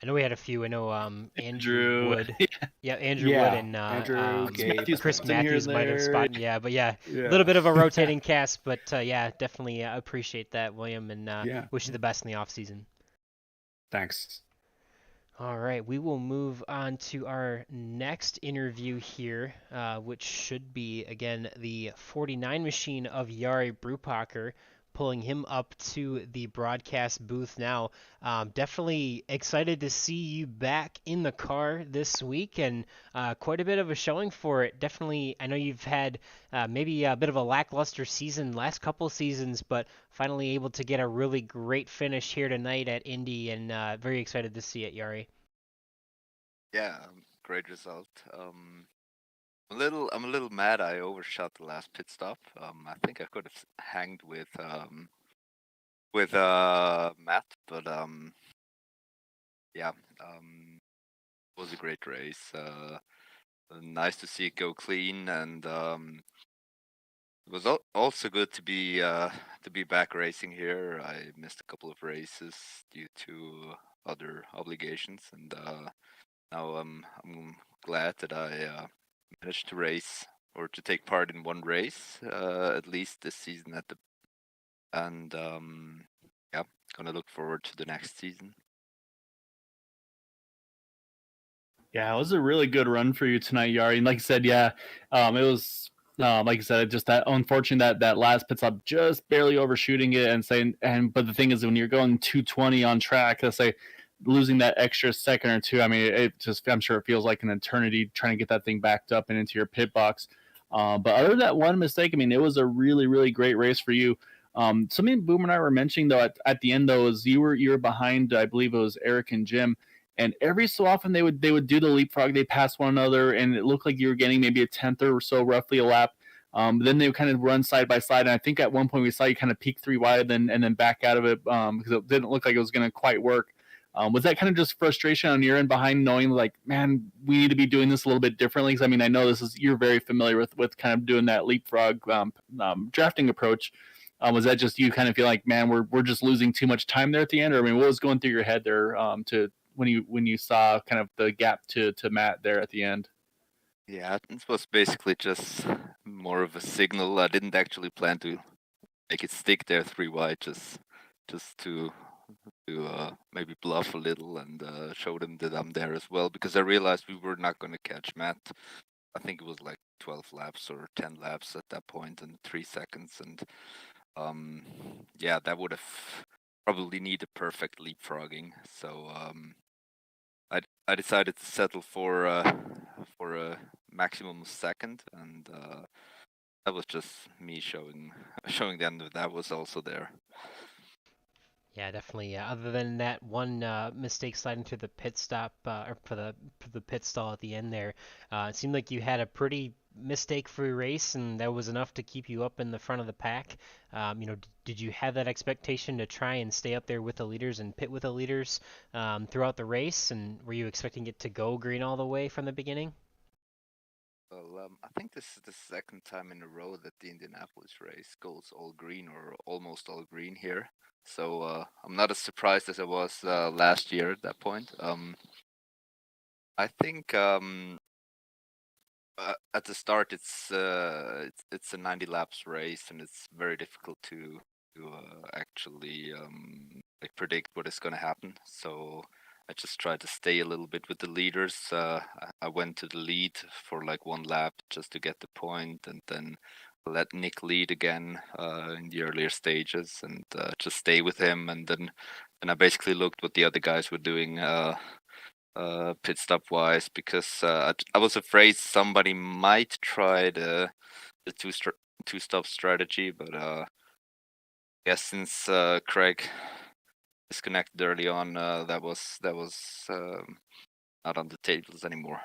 I know we had a few. I know Andrew Wood. Yeah, Andrew Yeah, Wood and Andrew, Gabe, Chris in here Matthews and might have there. spotted. Yeah, but yeah, a Yeah. little bit of a rotating cast, but yeah, definitely appreciate that, William, and Yeah. wish you the best in the off season. Thanks. All right, we will move on to our next interview here, which should be, again, the 49 machine of Jari Brupacher, pulling him up to the broadcast booth now. Definitely excited to see you back in the car this week, and quite a bit of a showing for it. Definitely, I know you've had maybe a bit of a lackluster season last couple seasons, but finally able to get a really great finish here tonight at Indy, and very excited to see it, Jari. Yeah, great result. I'm a little mad. I overshot the last pit stop. I think I could have hanged with Matt, but yeah, it was a great race. Nice to see it go clean, and it was also good to be back racing here. I missed a couple of races due to other obligations, and now I'm glad that I managed to race or to take part in one race at least this season and yeah, gonna look forward to the next season. Yeah, it was a really good run for you tonight, Yari. And like I said, yeah, it was like I said, just that unfortunate that last pit stop just barely overshooting it but the thing is when you're going 220 on track, let's say losing that extra second or two, I mean, it just I'm sure it feels like an eternity trying to get that thing backed up and into your pit box. But other than that one mistake, I mean, it was a really, really great race for you. Something Boomer and I were mentioning though at the end though is you were behind, I believe it was Eric and Jim. And every so often they would do the leapfrog. They pass one another, and it looked like you were getting maybe a tenth or so, roughly a lap. But then they would kind of run side by side, and I think at one point we saw you kind of peek three wide, and then back out of it because it didn't look like it was going to quite work. Was that kind of just frustration on your end behind knowing like, man, we need to be doing this a little bit differently? Because I mean, I know you're very familiar with kind of doing that leapfrog drafting approach. Was that just you kind of feel like, man, we're just losing too much time there at the end, or I mean, what was going through your head there to when you saw kind of the gap to Matt there at the end? Yeah, it was basically just more of a signal. I didn't actually plan to make it stick there three wide, just to maybe bluff a little and show them that I'm there as well, because I realized we were not going to catch Matt. I think it was like 12 laps or 10 laps at that point and 3 seconds, and yeah, that would have probably needed perfect leapfrogging. So I decided to settle for a maximum second, and that was just me showing them that was also there. Yeah, definitely. Other than that one mistake sliding through the pit stop or for the pit stall at the end there, it seemed like you had a pretty mistake-free race, and that was enough to keep you up in the front of the pack. Did you have that expectation to try and stay up there with the leaders and pit with the leaders throughout the race? And were you expecting it to go green all the way from the beginning? Well, I think this is the second time in a row that the Indianapolis race goes all green or almost all green here. So I'm not as surprised as I was last year at that point. I think at the start it's a 90 laps race, and it's very difficult to actually like predict what is going to happen. So I just tried to stay a little bit with the leaders. I went to the lead for like one lap just to get the point, and then let Nick lead again in the earlier stages, and just stay with him. And then I basically looked what the other guys were doing pit stop wise, because I was afraid somebody might try the two stop strategy, but I guess since Craig disconnected early on, that was not on the tables anymore.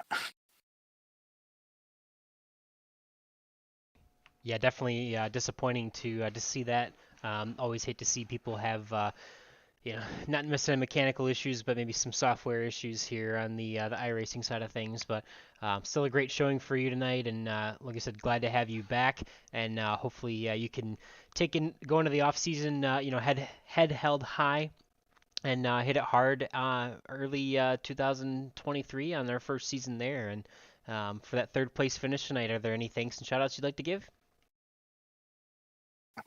Yeah, definitely disappointing to see that. Always hate to see people have not necessarily mechanical issues, but maybe some software issues here on the iRacing side of things. But still a great showing for you tonight, and like I said, glad to have you back. And hopefully you can go into the off season, head held high and hit it hard early 2023 on their first season there. And for that third place finish tonight, are there any thanks and shout outs you'd like to give? I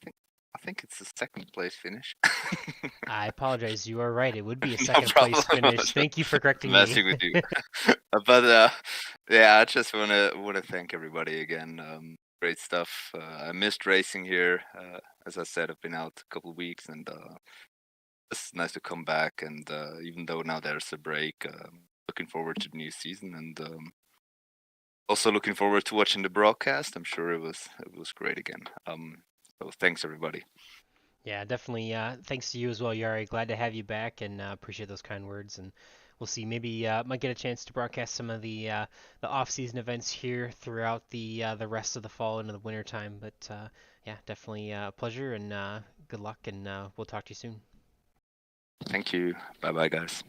think it's a second place finish. I apologize. You are right. It would be a No second problem. place finish. Thank you for correcting Messing me. with you. But yeah, I just wanna thank everybody again. Great stuff. I missed racing here. As I said, I've been out a couple of weeks, and it's nice to come back. And even though now there's a break, looking forward to the new season, and also looking forward to watching the broadcast. I'm sure it was great again. So thanks everybody. Yeah, definitely. Thanks to you as well, Yari. Glad to have you back, and appreciate those kind words. And we'll see. Maybe might get a chance to broadcast some of the off-season events here throughout the rest of the fall into the winter time. But yeah, definitely a pleasure, and good luck. And we'll talk to you soon. Thank you. Bye bye, guys.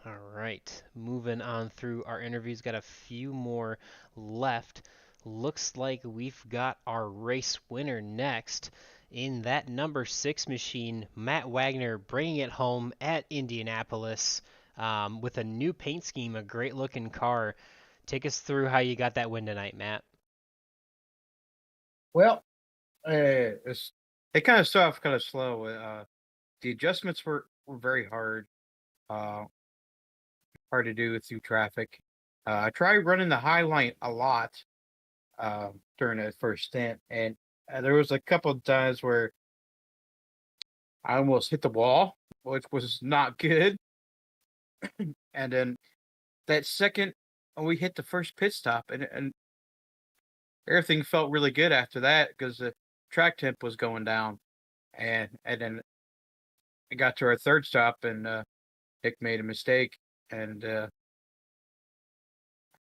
All right, moving on through our interviews. Got a few more left. Looks like we've got our race winner next in that number 6 machine, Matt Wagner, bringing it home at Indianapolis with a new paint scheme, a great looking car. Take us through how you got that win tonight, Matt. Well, it kind of started off kind of slow. The adjustments were very hard, uh, hard to do through traffic. I tried running the high line a lot during the first stint, and there was a couple of times where I almost hit the wall, which was not good. And then that second, we hit the first pit stop, and everything felt really good after that because the track temp was going down, and then I got to our third stop, and Nick made a mistake, and I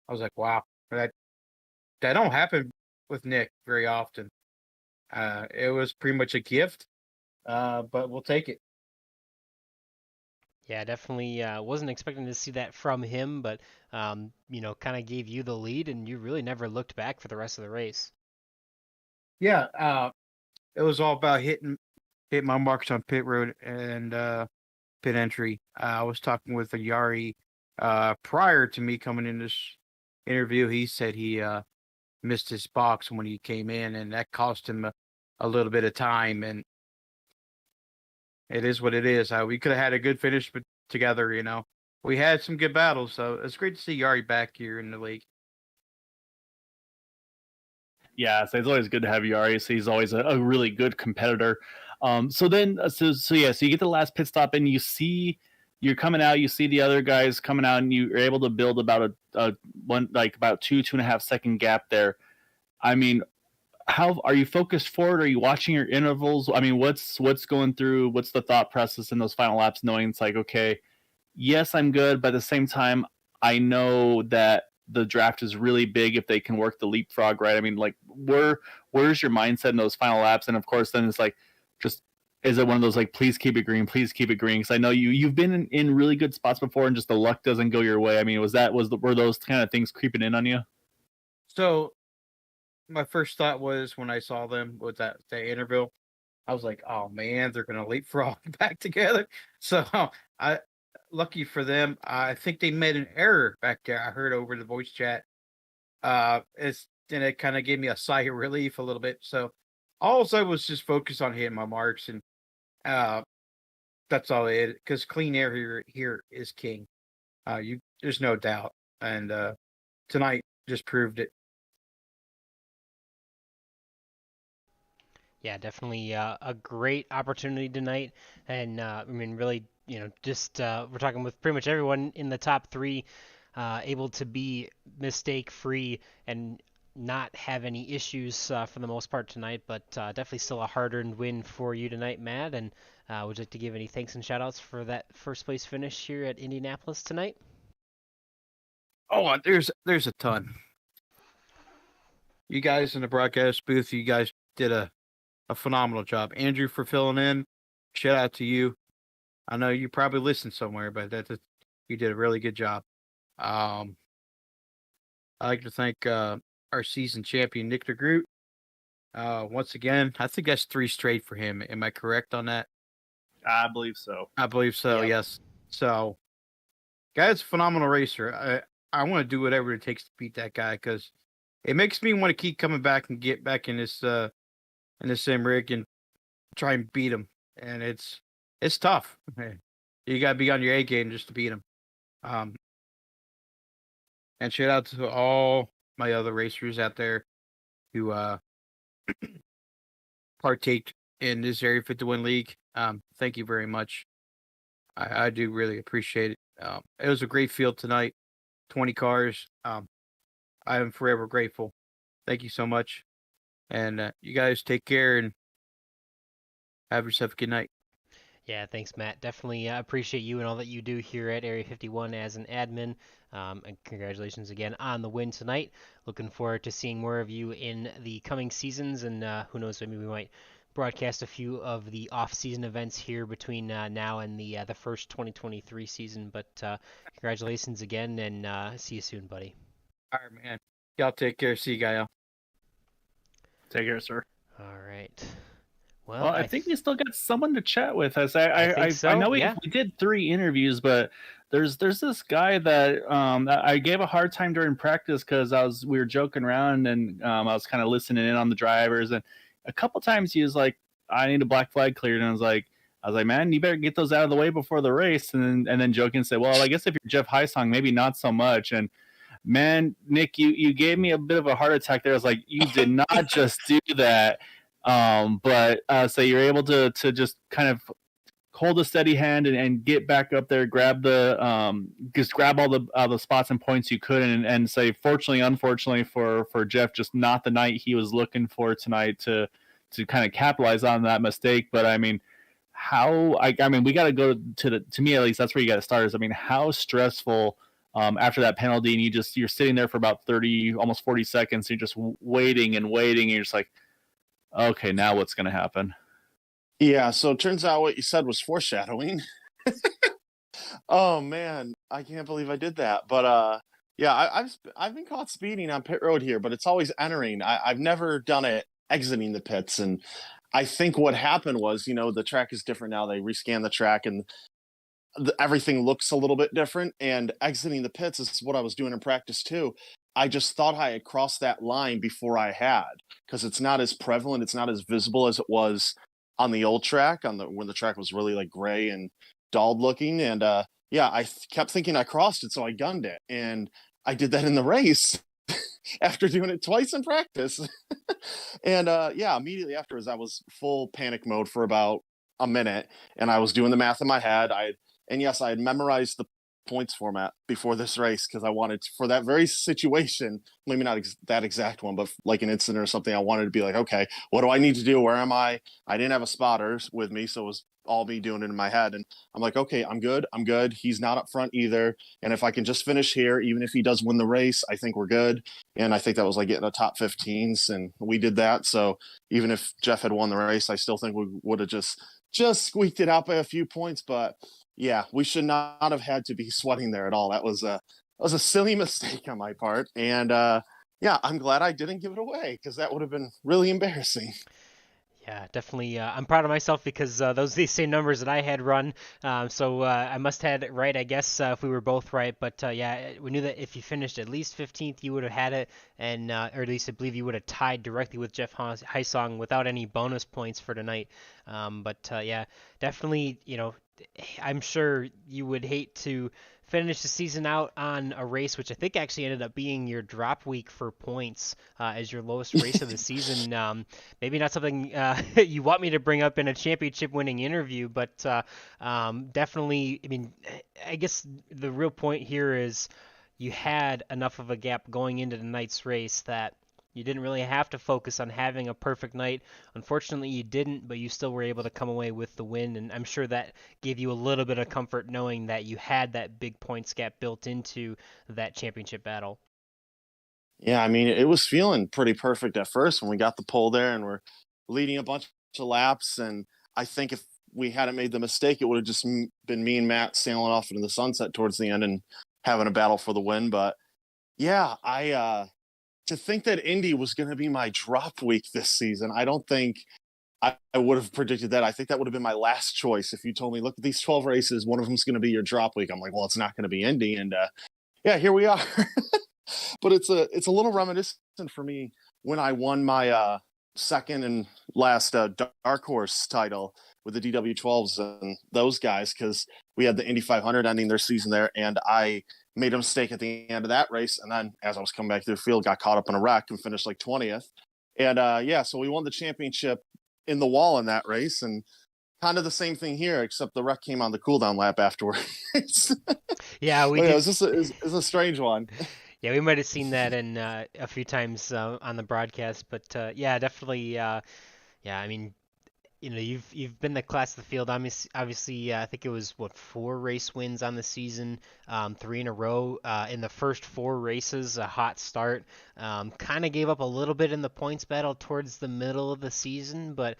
was like, "Wow, that don't happen with Nick very often." It was pretty much a gift, but we'll take it. Yeah, definitely wasn't expecting to see that from him, but kind of gave you the lead, and you really never looked back for the rest of the race. Yeah, it was all about hitting my marks on pit road and pit entry. I was talking with Yari prior to me coming in this interview. He said he missed his box when he came in, and that cost him a little bit of time. And it is what it is. We could have had a good finish together. We had some good battles, so it's great to see Yari back here in the league. Yeah, so it's always good to have Yari. So he's always a really good competitor. So you get the last pit stop, and you're coming out. You see the other guys coming out, and you're able to build about about 2.5 second gap there. I mean, how are you focused forward? Are you watching your intervals? I mean, what's going through? What's the thought process in those final laps? Knowing it's like, okay, yes, I'm good, but at the same time, I know that the draft is really big if they can work the leapfrog right. I mean, like, where's your mindset in those final laps? And of course, then it's like, just is it one of those like, please keep it green, please keep it green? Because I know you've been in really good spots before, and just the luck doesn't go your way. I mean, were those kind of things creeping in on you? So my first thought was when I saw them with that interval, I was like, oh man, they're gonna leapfrog back together. So I lucky for them, I think they made an error back there. I heard over the voice chat. It kind of gave me a sigh of relief a little bit. So all I was just focused on hitting my marks, and that's all it. Because clean air here is king. There's no doubt, and tonight just proved it. Yeah, definitely a great opportunity tonight, and I mean, really, just we're talking with pretty much everyone in the top 3, able to be mistake-free and not have any issues for the most part tonight, but definitely still a hard-earned win for you tonight, Matt. And would you like to give any thanks and shout-outs for that first place finish here at Indianapolis tonight? Oh, there's a ton. you guys in the broadcast booth, you guys did a phenomenal job. Andrew, for filling in, shout out to you. I know you probably listened somewhere, but you did a really good job. I'd like to thank our season champion, Nick DeGroot. Once again, I think that's 3 straight for him. Am I correct on that? I believe so. I believe so, Yep. yes. So, guy's a phenomenal racer. I want to do whatever it takes to beat that guy because it makes me want to keep coming back and get back in this sim rig and try and beat him. And it's tough. You got to be on your A game just to beat him. And shout out to all my other racers out there who partake in this Area 51 League. Thank you very much. I do really appreciate it. It was a great field tonight. 20 cars. I am forever grateful. Thank you so much. And you guys take care and have yourself a good night. Yeah, thanks, Matt. Definitely appreciate you and all that you do here at Area 51 as an admin. And congratulations again on the win tonight. Looking forward to seeing more of you in the coming seasons, and who knows, maybe we might broadcast a few of the off-season events here between now and the first 2023 season. But congratulations again, and see you soon, buddy. All right, man. Y'all take care. See you, guys. Take care, sir. All right. Well, I think we still got someone to chat with us. I so, know we yeah. did 3 interviews, but there's this guy that I gave a hard time during practice because we were joking around and I was kind of listening in on the drivers, and a couple times he was like, "I need a black flag cleared," and I was like, "Man, you better get those out of the way before the race." And then joking said, "Well, I guess if you're Jeff Heisong, maybe not so much." And man, Nick, you gave me a bit of a heart attack there. I was like, "You did not just do that." But so you're able to just kind of hold a steady hand and get back up there, grab just grab all the spots and points you could, and say, fortunately, unfortunately for Jeff, just not the night he was looking for tonight to kind of capitalize on that mistake. But I mean, we got to go to me at least. That's where you got to start. Is, I mean, how stressful after that penalty, and you're sitting there for about 30, almost 40 seconds. You're just waiting and waiting. And you're just like, okay, now what's going to happen? Yeah, so it turns out what you said was foreshadowing. Oh man, I can't believe I did that. But yeah, I've been caught speeding on pit road here, but it's always entering. I've never done it exiting the pits, and I think what happened was, the track is different now. They rescan the track, and everything looks a little bit different. And exiting the pits is what I was doing in practice too. I just thought I had crossed that line before I had, because it's not as prevalent, it's not as visible as it was on the old track, when the track was really like gray and dulled looking. And yeah, I kept thinking I crossed it, so I gunned it, and I did that in the race after doing it twice in practice. And yeah, immediately afterwards, I was full panic mode for about a minute, and I was doing the math in my head. I had memorized the points format before this race because I wanted for that very situation, maybe not that exact one, but like an incident or something, I wanted to be like, okay, what do I need to do? Where am I? I didn't have a spotter with me, so it was all me doing it in my head. And I'm like, okay, I'm good. He's not up front either. And if I can just finish here, even if he does win the race, I think we're good. And I think that was like getting a top 15s, and we did that. So even if Jeff had won the race, I still think we would have just squeaked it out by a few points. But yeah, we should not have had to be sweating there at all. That was a silly mistake on my part. And yeah, I'm glad I didn't give it away, because that would have been really embarrassing. Yeah, definitely. I'm proud of myself because those are the same numbers that I had run. So I must have had it right, I guess, if we were both right. But yeah, we knew that if you finished at least 15th, you would have had it, and or at least I believe you would have tied directly with Jeff Heisong without any bonus points for tonight. But yeah, definitely, I'm sure you would hate to finish the season out on a race, which I think actually ended up being your drop week for points as your lowest race of the season. Maybe not something you want me to bring up in a championship-winning interview, but definitely, I mean, I guess the real point here is you had enough of a gap going into tonight's race that you didn't really have to focus on having a perfect night. Unfortunately, you didn't, but you still were able to come away with the win, and I'm sure that gave you a little bit of comfort knowing that you had that big points gap built into that championship battle. Yeah, I mean, it was feeling pretty perfect at first when we got the pole there and we're leading a bunch of laps. And I think if we hadn't made the mistake, it would have just been me and Matt sailing off into the sunset towards the end and having a battle for the win. But yeah, to think that Indy was going to be my drop week this season, I don't think I would have predicted that. I think that would have been my last choice. If you told me, look at these 12 races, one of them's going to be your drop week. I'm like, well, it's not going to be Indy. And yeah, here we are. But it's a little reminiscent for me when I won my second and last dark horse title with the DW12s and those guys, because we had the Indy 500 ending their season there, and I made a mistake at the end of that race, and then as I was coming back through the field, got caught up in a wreck and finished like 20th. And yeah, so we won the championship in the wall in that race, and kind of the same thing here, except the wreck came on the cooldown lap afterwards. Yeah, we yeah, did. It's a strange one. Yeah, we might have seen that in a few times on the broadcast, but yeah, definitely. Yeah, I mean, you've been the class of the field. Obviously, I think it was 4 race wins on the season, 3 in a row. In the first 4 races, a hot start. Kind of gave up a little bit in the points battle towards the middle of the season, but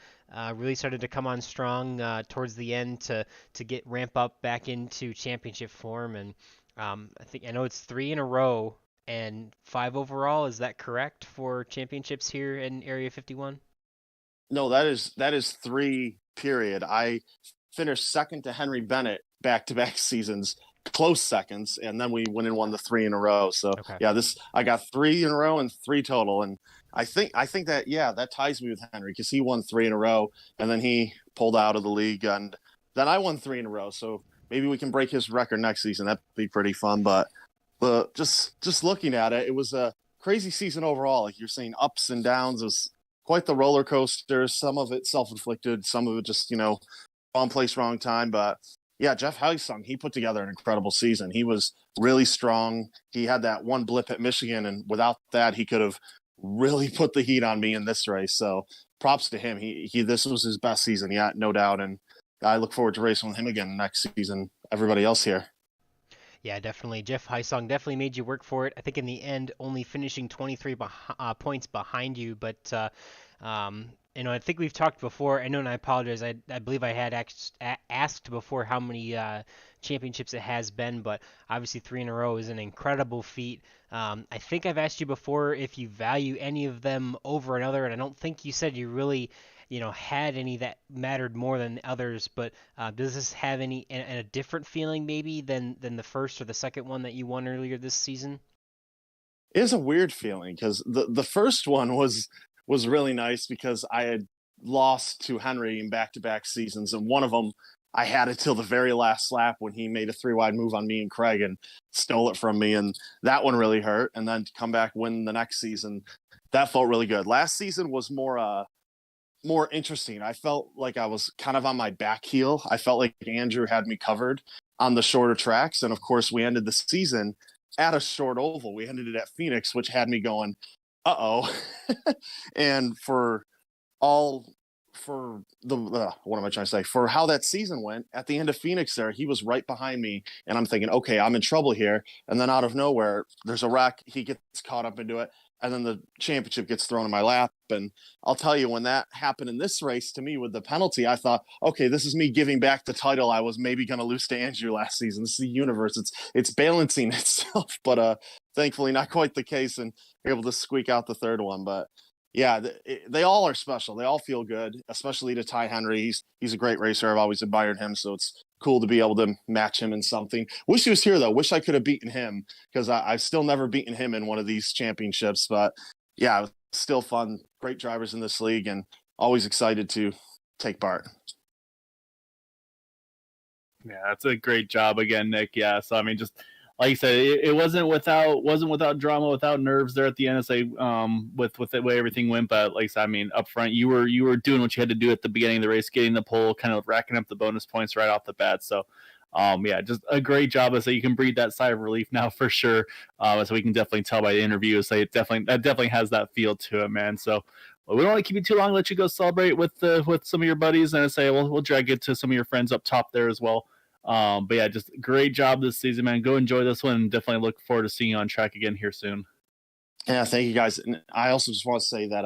really started to come on strong towards the end to get ramp up back into championship form. And I know it's 3 in a row and 5 overall. Is that correct for championships here in Area 51? No, that is 3 period. I finished second to Henry Bennett back-to-back seasons, close seconds, and then we went and won the 3 in a row. So Okay. yeah, I got 3 in a row and 3 total, and I think that that ties me with Henry because he won 3 in a row and then he pulled out of the league, and then I won 3 in a row. So maybe we can break his record next season. That'd be pretty fun. But just looking at it, it was a crazy season overall. Like you're saying, ups and downs. It was quite the roller coaster. Some of it self-inflicted, some of it just, wrong place, wrong time. But yeah, Jeff Heisung, he put together an incredible season. He was really strong. He had that one blip at Michigan, and without that, he could have really put the heat on me in this race. So props to him. He this was his best season, yeah, no doubt. And I look forward to racing with him again next season. Everybody else here. Yeah, definitely. Jeff Heisong definitely made you work for it. I think in the end, only finishing 23 points behind you. But, I think we've talked before. I know, and I apologize. I believe I had asked before how many championships it has been, but obviously 3 in a row is an incredible feat. I think I've asked you before if you value any of them over another, and I don't think you said you really had any that mattered more than others, but does this have any a different feeling maybe than the first or the second one that you won earlier this season? It is a weird feeling because the first one was really nice because I had lost to Henry in back-to-back seasons, and one of them I had it till the very last lap when he made a 3-wide move on me and Craig and stole it from me, and that one really hurt. And then to come back win the next season, that felt really good. Last season was more interesting. I felt like I was kind of on my back heel. I felt like Andrew had me covered on the shorter tracks. And of course, we ended the season at a short oval. We ended it at Phoenix, which had me going, uh-oh. And for what am I trying to say? For how that season went, at the end of Phoenix there, he was right behind me. And I'm thinking, okay, I'm in trouble here. And then out of nowhere, there's a wreck. He gets caught up into it. And then the championship gets thrown in my lap. And I'll tell you, when that happened in this race to me with the penalty, I thought, okay, this is me giving back the title I was maybe going to lose to Andrew last season. This is the universe. It's balancing itself. But thankfully, not quite the case. And able to squeak out the third one. But yeah, they all are special. They all feel good, especially to Ty Henry. He's a great racer. I've always admired him. So it's cool to be able to match him in something. Wish he was here, though. Wish I could have beaten him because I've still never beaten him in one of these championships. But yeah, still fun. Great drivers in this league and always excited to take part. Yeah, that's a great job again, Nick. Yeah, so I mean, just like you said, it wasn't without drama, without nerves there at the NSA with the way everything went. But like I said, I mean, up front, you were doing what you had to do at the beginning of the race, getting the pole, kind of racking up the bonus points right off the bat. So, yeah, just a great job. So you can breathe that sigh of relief now for sure. So we can definitely tell by the interview. So that definitely has that feel to it, man. So. Well, we don't want to keep you too long. Let you go celebrate with some of your buddies, and I say we'll drag it to some of your friends up top there as well. But yeah, just great job this season, man. Go enjoy this one, and definitely look forward to seeing you on track again here soon. Yeah, thank you guys. And I also just want to say that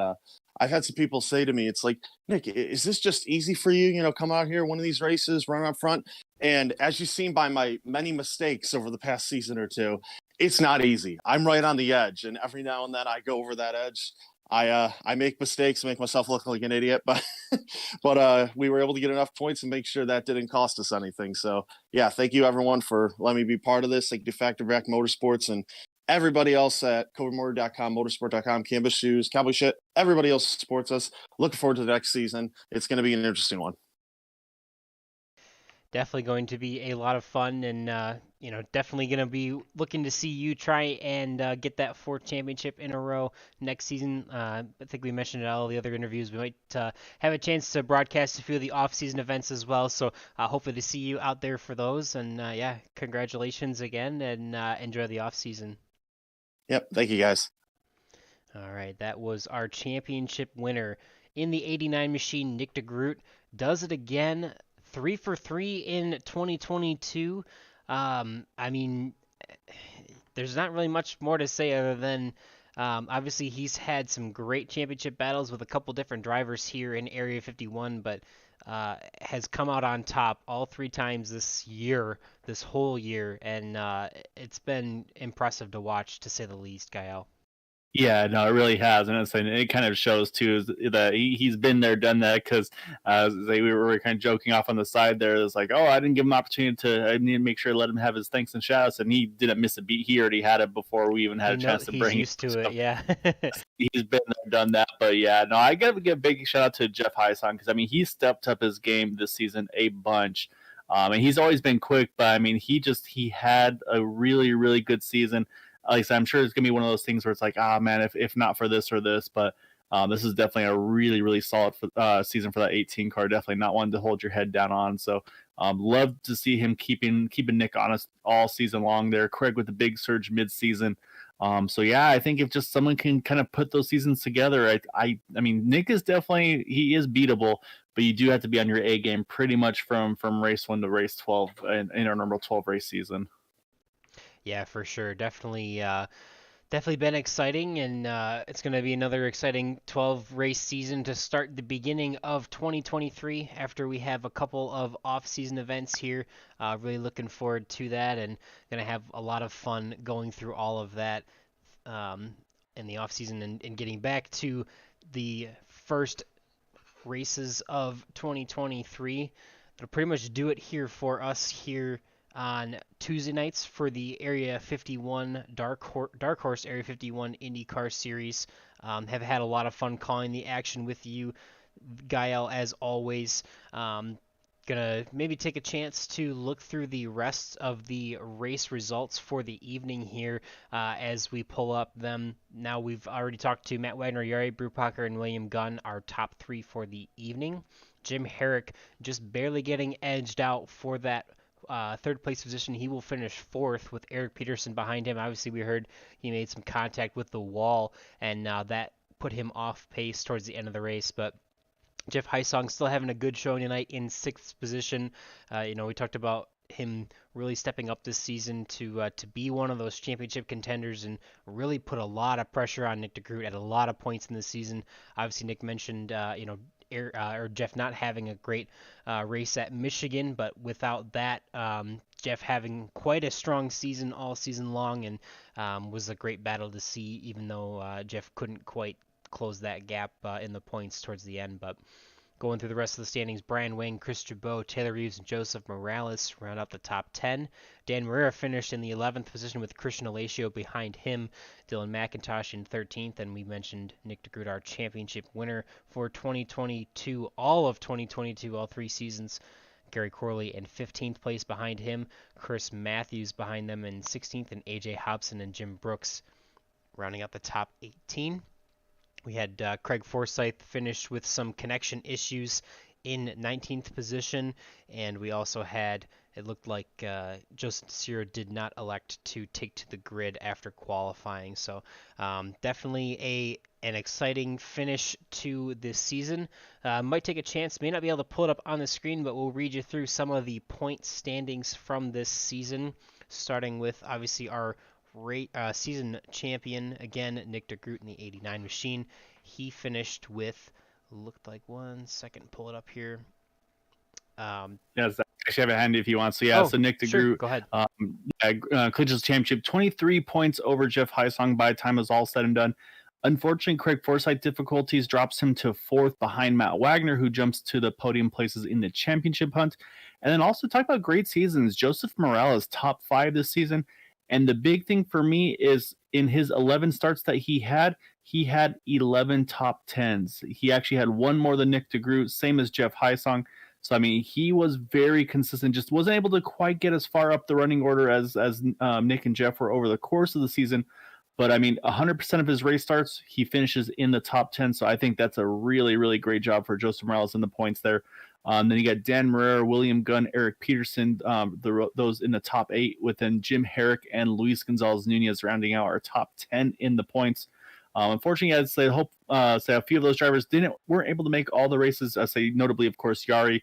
I've had some people say to me, it's like, Nick, is this just easy for you? You know, come out here, one of these races, run up front. And as you've seen by my many mistakes over the past season or two, it's not easy. I'm right on the edge, and every now and then I go over that edge. I make mistakes, make myself look like an idiot, but we were able to get enough points and make sure that didn't cost us anything. So yeah, thank you everyone for letting me be part of this. Thank you to Factor Back Motorsports and everybody else at covermotor.com, motorsport.com, Canvas Shoes, Cowboy Shit, everybody else supports us. Looking forward to the next season. It's going to be an interesting one. Definitely going to be a lot of fun, and definitely going to be looking to see you try and get that 4th championship in a row next season. I think we mentioned in all the other interviews we might have a chance to broadcast a few of the off-season events as well. So hopefully to see you out there for those. And yeah, congratulations again, and enjoy the off-season. Yep, thank you guys. All right, that was our championship winner in the 89 machine. Nick DeGroot does it again. 3 for 3 in 2022. I mean, there's not really much more to say other than obviously he's had some great championship battles with a couple different drivers here in Area 51, but has come out on top all 3 times this whole year, and it's been impressive to watch, to say the least, Gael. Yeah, no, it really has, and it kind of shows too that he's been there, done that. Because we were kind of joking off on the side there. It's like, oh, I didn't give him an opportunity I need to make sure to let him have his thanks and shouts, and he didn't miss a beat. He already had it before we even had a chance to bring. He's used to it, yeah. He's been there, done that. But yeah, no, I gotta give a big shout out to Jeff Heisong, because I mean he stepped up his game this season a bunch. And he's always been quick, but I mean he had a really, really good season. Like I said, I'm sure it's gonna be one of those things where it's like, man, if not for this or this, but this is definitely a really, really solid season for that 18 car. Definitely not one to hold your head down on. So love to see him keeping Nick honest all season long there. Craig with the big surge mid-season. So yeah, I think if just someone can kind of put those seasons together, I mean, Nick is definitely, he is beatable, but you do have to be on your A game pretty much from race 1 to race 12 in our number 12 race season. Yeah, for sure. Definitely been exciting, and it's going to be another exciting 12 race season to start the beginning of 2023 after we have a couple of off-season events here. Really looking forward to that, and going to have a lot of fun going through all of that in the off-season and getting back to the first races of 2023. That'll pretty much do it here for us here on Tuesday nights for the Area 51 Dark Horse Area 51 IndyCar Series. Have had a lot of fun calling the action with you, Gael, as always. Gonna maybe take a chance to look through the rest of the race results for the evening here as we pull up them. Now, we've already talked to Matt Wagner, Jari Brupacher, and William Gunn, our top 3 for the evening. Jim Herrick just barely getting edged out for that 3rd place position. He will finish 4th with Eric Peterson behind him. Obviously, we heard he made some contact with the wall, and that put him off pace towards the end of the race. But Jeff Heisong still having a good showing tonight in 6th position. We talked about him really stepping up this season to be one of those championship contenders and really put a lot of pressure on Nick DeGroot at a lot of points in the season. Obviously, Nick mentioned or Jeff not having a great race at Michigan, but without that, Jeff having quite a strong season all season long, and was a great battle to see, even though Jeff couldn't quite close that gap in the points towards the end. But going through the rest of the standings, Brian Wayne, Chris Jabot, Taylor Reeves, and Joseph Morales round out the top 10. Dan Marrera finished in the 11th position with Christian Alacio behind him. Dylan McIntosh in 13th, and we mentioned Nick DeGroot, our championship winner for 2022, all of 2022, all 3 seasons. Gary Corley in 15th place behind him. Chris Matthews behind them in 16th, and AJ Hobson and Jim Brooks rounding out the top 18. We had Craig Forsyth finish with some connection issues in 19th position, and we also had, it looked like Joseph Desiro did not elect to take to the grid after qualifying. So definitely an exciting finish to this season. Might take a chance, may not be able to pull it up on the screen, but we'll read you through some of the point standings from this season, starting with obviously our season champion again, Nick DeGroot in the '89 machine. He finished with, looked like, 1 second, pull it up here. Yes, actually have a handy if you want. So so Nick DeGroot, sure, go ahead. clinches the championship, 23 points over Jeff Heisong by the time it was all said and done. Unfortunately, Craig Forsyth difficulties drops him to 4th behind Matt Wagner, who jumps to the podium places in the championship hunt. And then also talk about great seasons. Joseph Morales, top 5 this season. And the big thing for me is in his 11 starts that he had 11 top 10s. He actually had one more than Nick DeGroot, same as Jeff Heisong. So, I mean, he was very consistent, just wasn't able to quite get as far up the running order as Nick and Jeff were over the course of the season. But, I mean, 100% of his race starts, he finishes in the top 10. So I think that's a really, really great job for Joseph Morales in the points there. Then you got Dan Marrero, William Gunn, Eric Peterson, those in the top 8, within Jim Herrick and Luis Gonzalez Nunez rounding out our top 10 in the points. Unfortunately, I'd say a few of those drivers weren't able to make all the races. I say notably, of course, Yari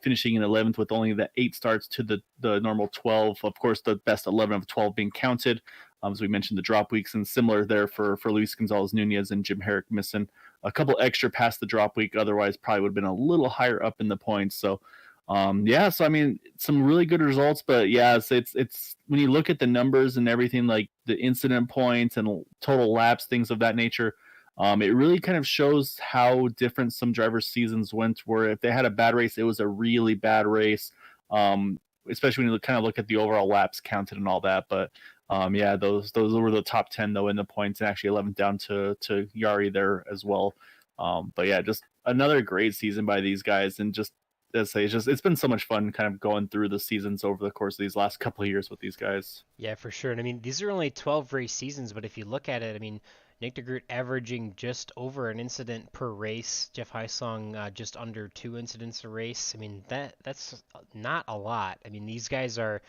finishing in 11th with only the 8 starts to the normal 12. Of course, the best 11 of 12 being counted. As we mentioned, the drop weeks, and similar there for Luis Gonzalez Nunez and Jim Herrick missing a couple extra past the drop week. Otherwise, probably would have been a little higher up in the points. So, so I mean, some really good results. But yeah, it's when you look at the numbers and everything, like the incident points and total laps, things of that nature. It really kind of shows how different some drivers' seasons went. Where if they had a bad race, it was a really bad race. Especially when you kind of look at the overall laps counted and all that. But those were the top 10 though in the points, and actually 11 down to Yari there as well. But yeah, just another great season by these guys, and just it's been so much fun kind of going through the seasons over the course of these last couple of years with these guys. Yeah, for sure. And I mean, these are only 12 race seasons, but if you look at it, I mean, Nick DeGroot averaging just over an incident per race. Jeff Heisong just under 2 incidents a race. I mean, that's not a lot. I mean, these guys are,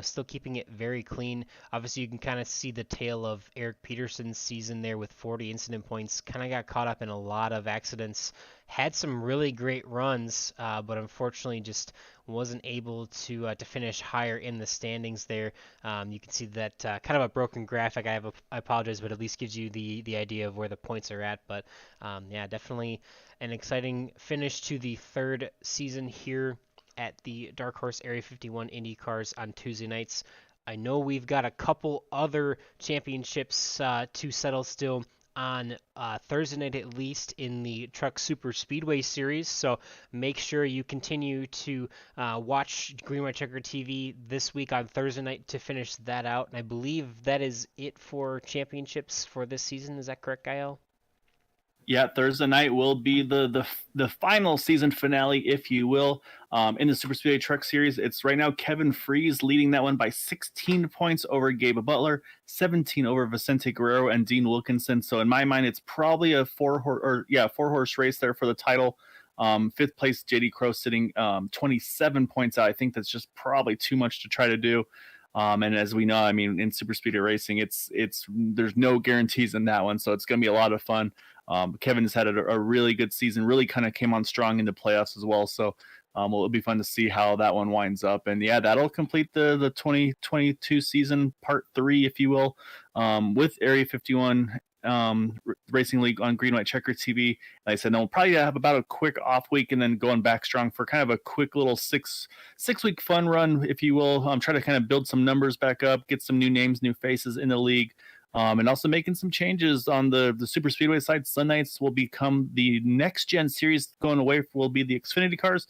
still keeping it very clean. Obviously, you can kind of see the tail of Eric Peterson's season there with 40 incident points. Kind of got caught up in a lot of accidents. Had some really great runs, but unfortunately just wasn't able to finish higher in the standings there. You can see that kind of a broken graphic. I apologize, but at least gives you the idea of where the points are at. But definitely an exciting finish to the 3rd season here at the Dark Horse Area 51 Indy Cars on Tuesday nights. I know we've got a couple other championships to settle still on Thursday night, at least in the Truck Super Speedway series. So make sure you continue to watch Green White Checker TV this week on Thursday night to finish that out. And I believe that is it for championships for this season. Is that correct, Gael? Yeah, Thursday night will be the final season finale, if you will, in the Super Speedway Truck Series. It's right now Kevin Freeze leading that one by 16 points over Gabe Butler, 17 over Vicente Guerrero and Dean Wilkinson. So in my mind, it's probably a four-horse race there for the title. 5th place, JD Crow sitting 27 points out. I think that's just probably too much to try to do. And as we know, I mean, in super speedway racing, there's no guarantees in that one, so it's going to be a lot of fun. Kevin has had a really good season, really kind of came on strong in the playoffs as well. So it'll be fun to see how that one winds up. And yeah, that'll complete the 2022 season, part 3, if you will, with Area 51 Racing League on Green White Checker TV. Like I said, we'll probably have about a quick off week and then going back strong for kind of a quick little six week fun run, if you will. Try to kind of build some numbers back up, get some new names, new faces in the league. And also making some changes on the Super Speedway side. Sunnights will become the next gen series. Going away will be the Xfinity cars.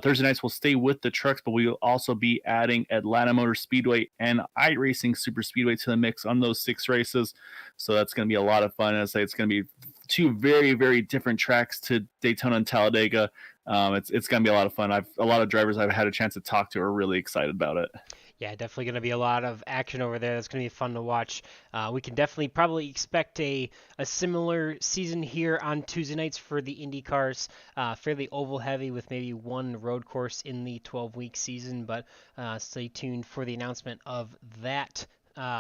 Thursday nights will stay with the trucks, but we will also be adding Atlanta Motor Speedway and iRacing Super Speedway to the mix on those 6 races. So that's going to be a lot of fun. As I say, it's going to be 2 very, very different tracks to Daytona and Talladega. It's going to be a lot of fun. A lot of drivers I've had a chance to talk to are really excited about it. Yeah, definitely going to be a lot of action over there. That's going to be fun to watch. We can definitely probably expect a similar season here on Tuesday nights for the Indy cars. Fairly oval heavy with maybe 1 road course in the 12-week season, but stay tuned for the announcement of that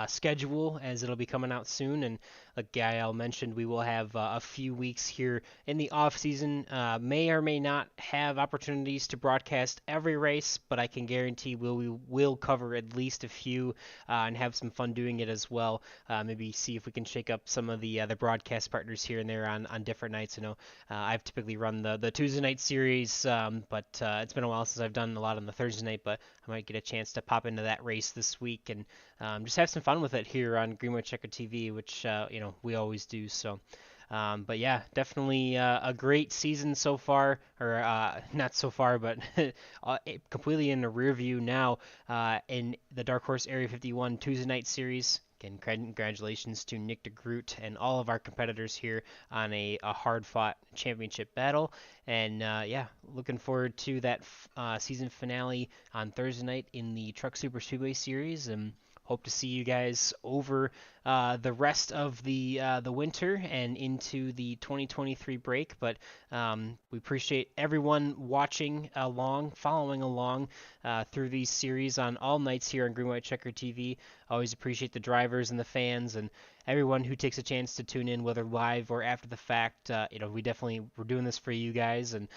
schedule, as it'll be coming out soon. And like Gael mentioned, we will have a few weeks here in the off season. May or may not have opportunities to broadcast every race, but I can guarantee we will cover at least a few and have some fun doing it as well. Maybe see if we can shake up some of the broadcast partners here and there on different nights. I know I've typically run the Tuesday night series, but it's been a while since I've done a lot on the Thursday night. But I might get a chance to pop into that race this week and just have some fun with it here on Greenway Checker TV, which we always do. So, but yeah, definitely a great season so far, or not so far, but completely in the rear view now in the Dark Horse Area 51 Tuesday night series. Again, congratulations to Nick DeGroot and all of our competitors here on a hard-fought championship battle. And yeah, looking forward to that season finale on Thursday night in the Truck Super Speedway series, and hope to see you guys over the rest of the winter and into the 2023 break. But we appreciate everyone watching along, following along through these series on all nights here on Green White Checker TV. Always appreciate the drivers and the fans and everyone who takes a chance to tune in, whether live or after the fact. We're doing this for you guys, and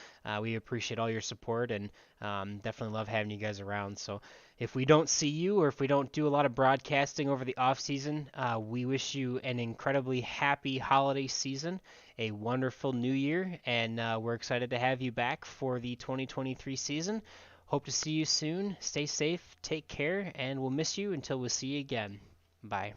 we appreciate all your support, and definitely love having you guys around. So if we don't see you, or if we don't do a lot of broadcasting over the off season, we wish you an incredibly happy holiday season, a wonderful new year, and we're excited to have you back for the 2023 season. Hope to see you soon. Stay safe, take care, and we'll miss you until we see you again. Bye.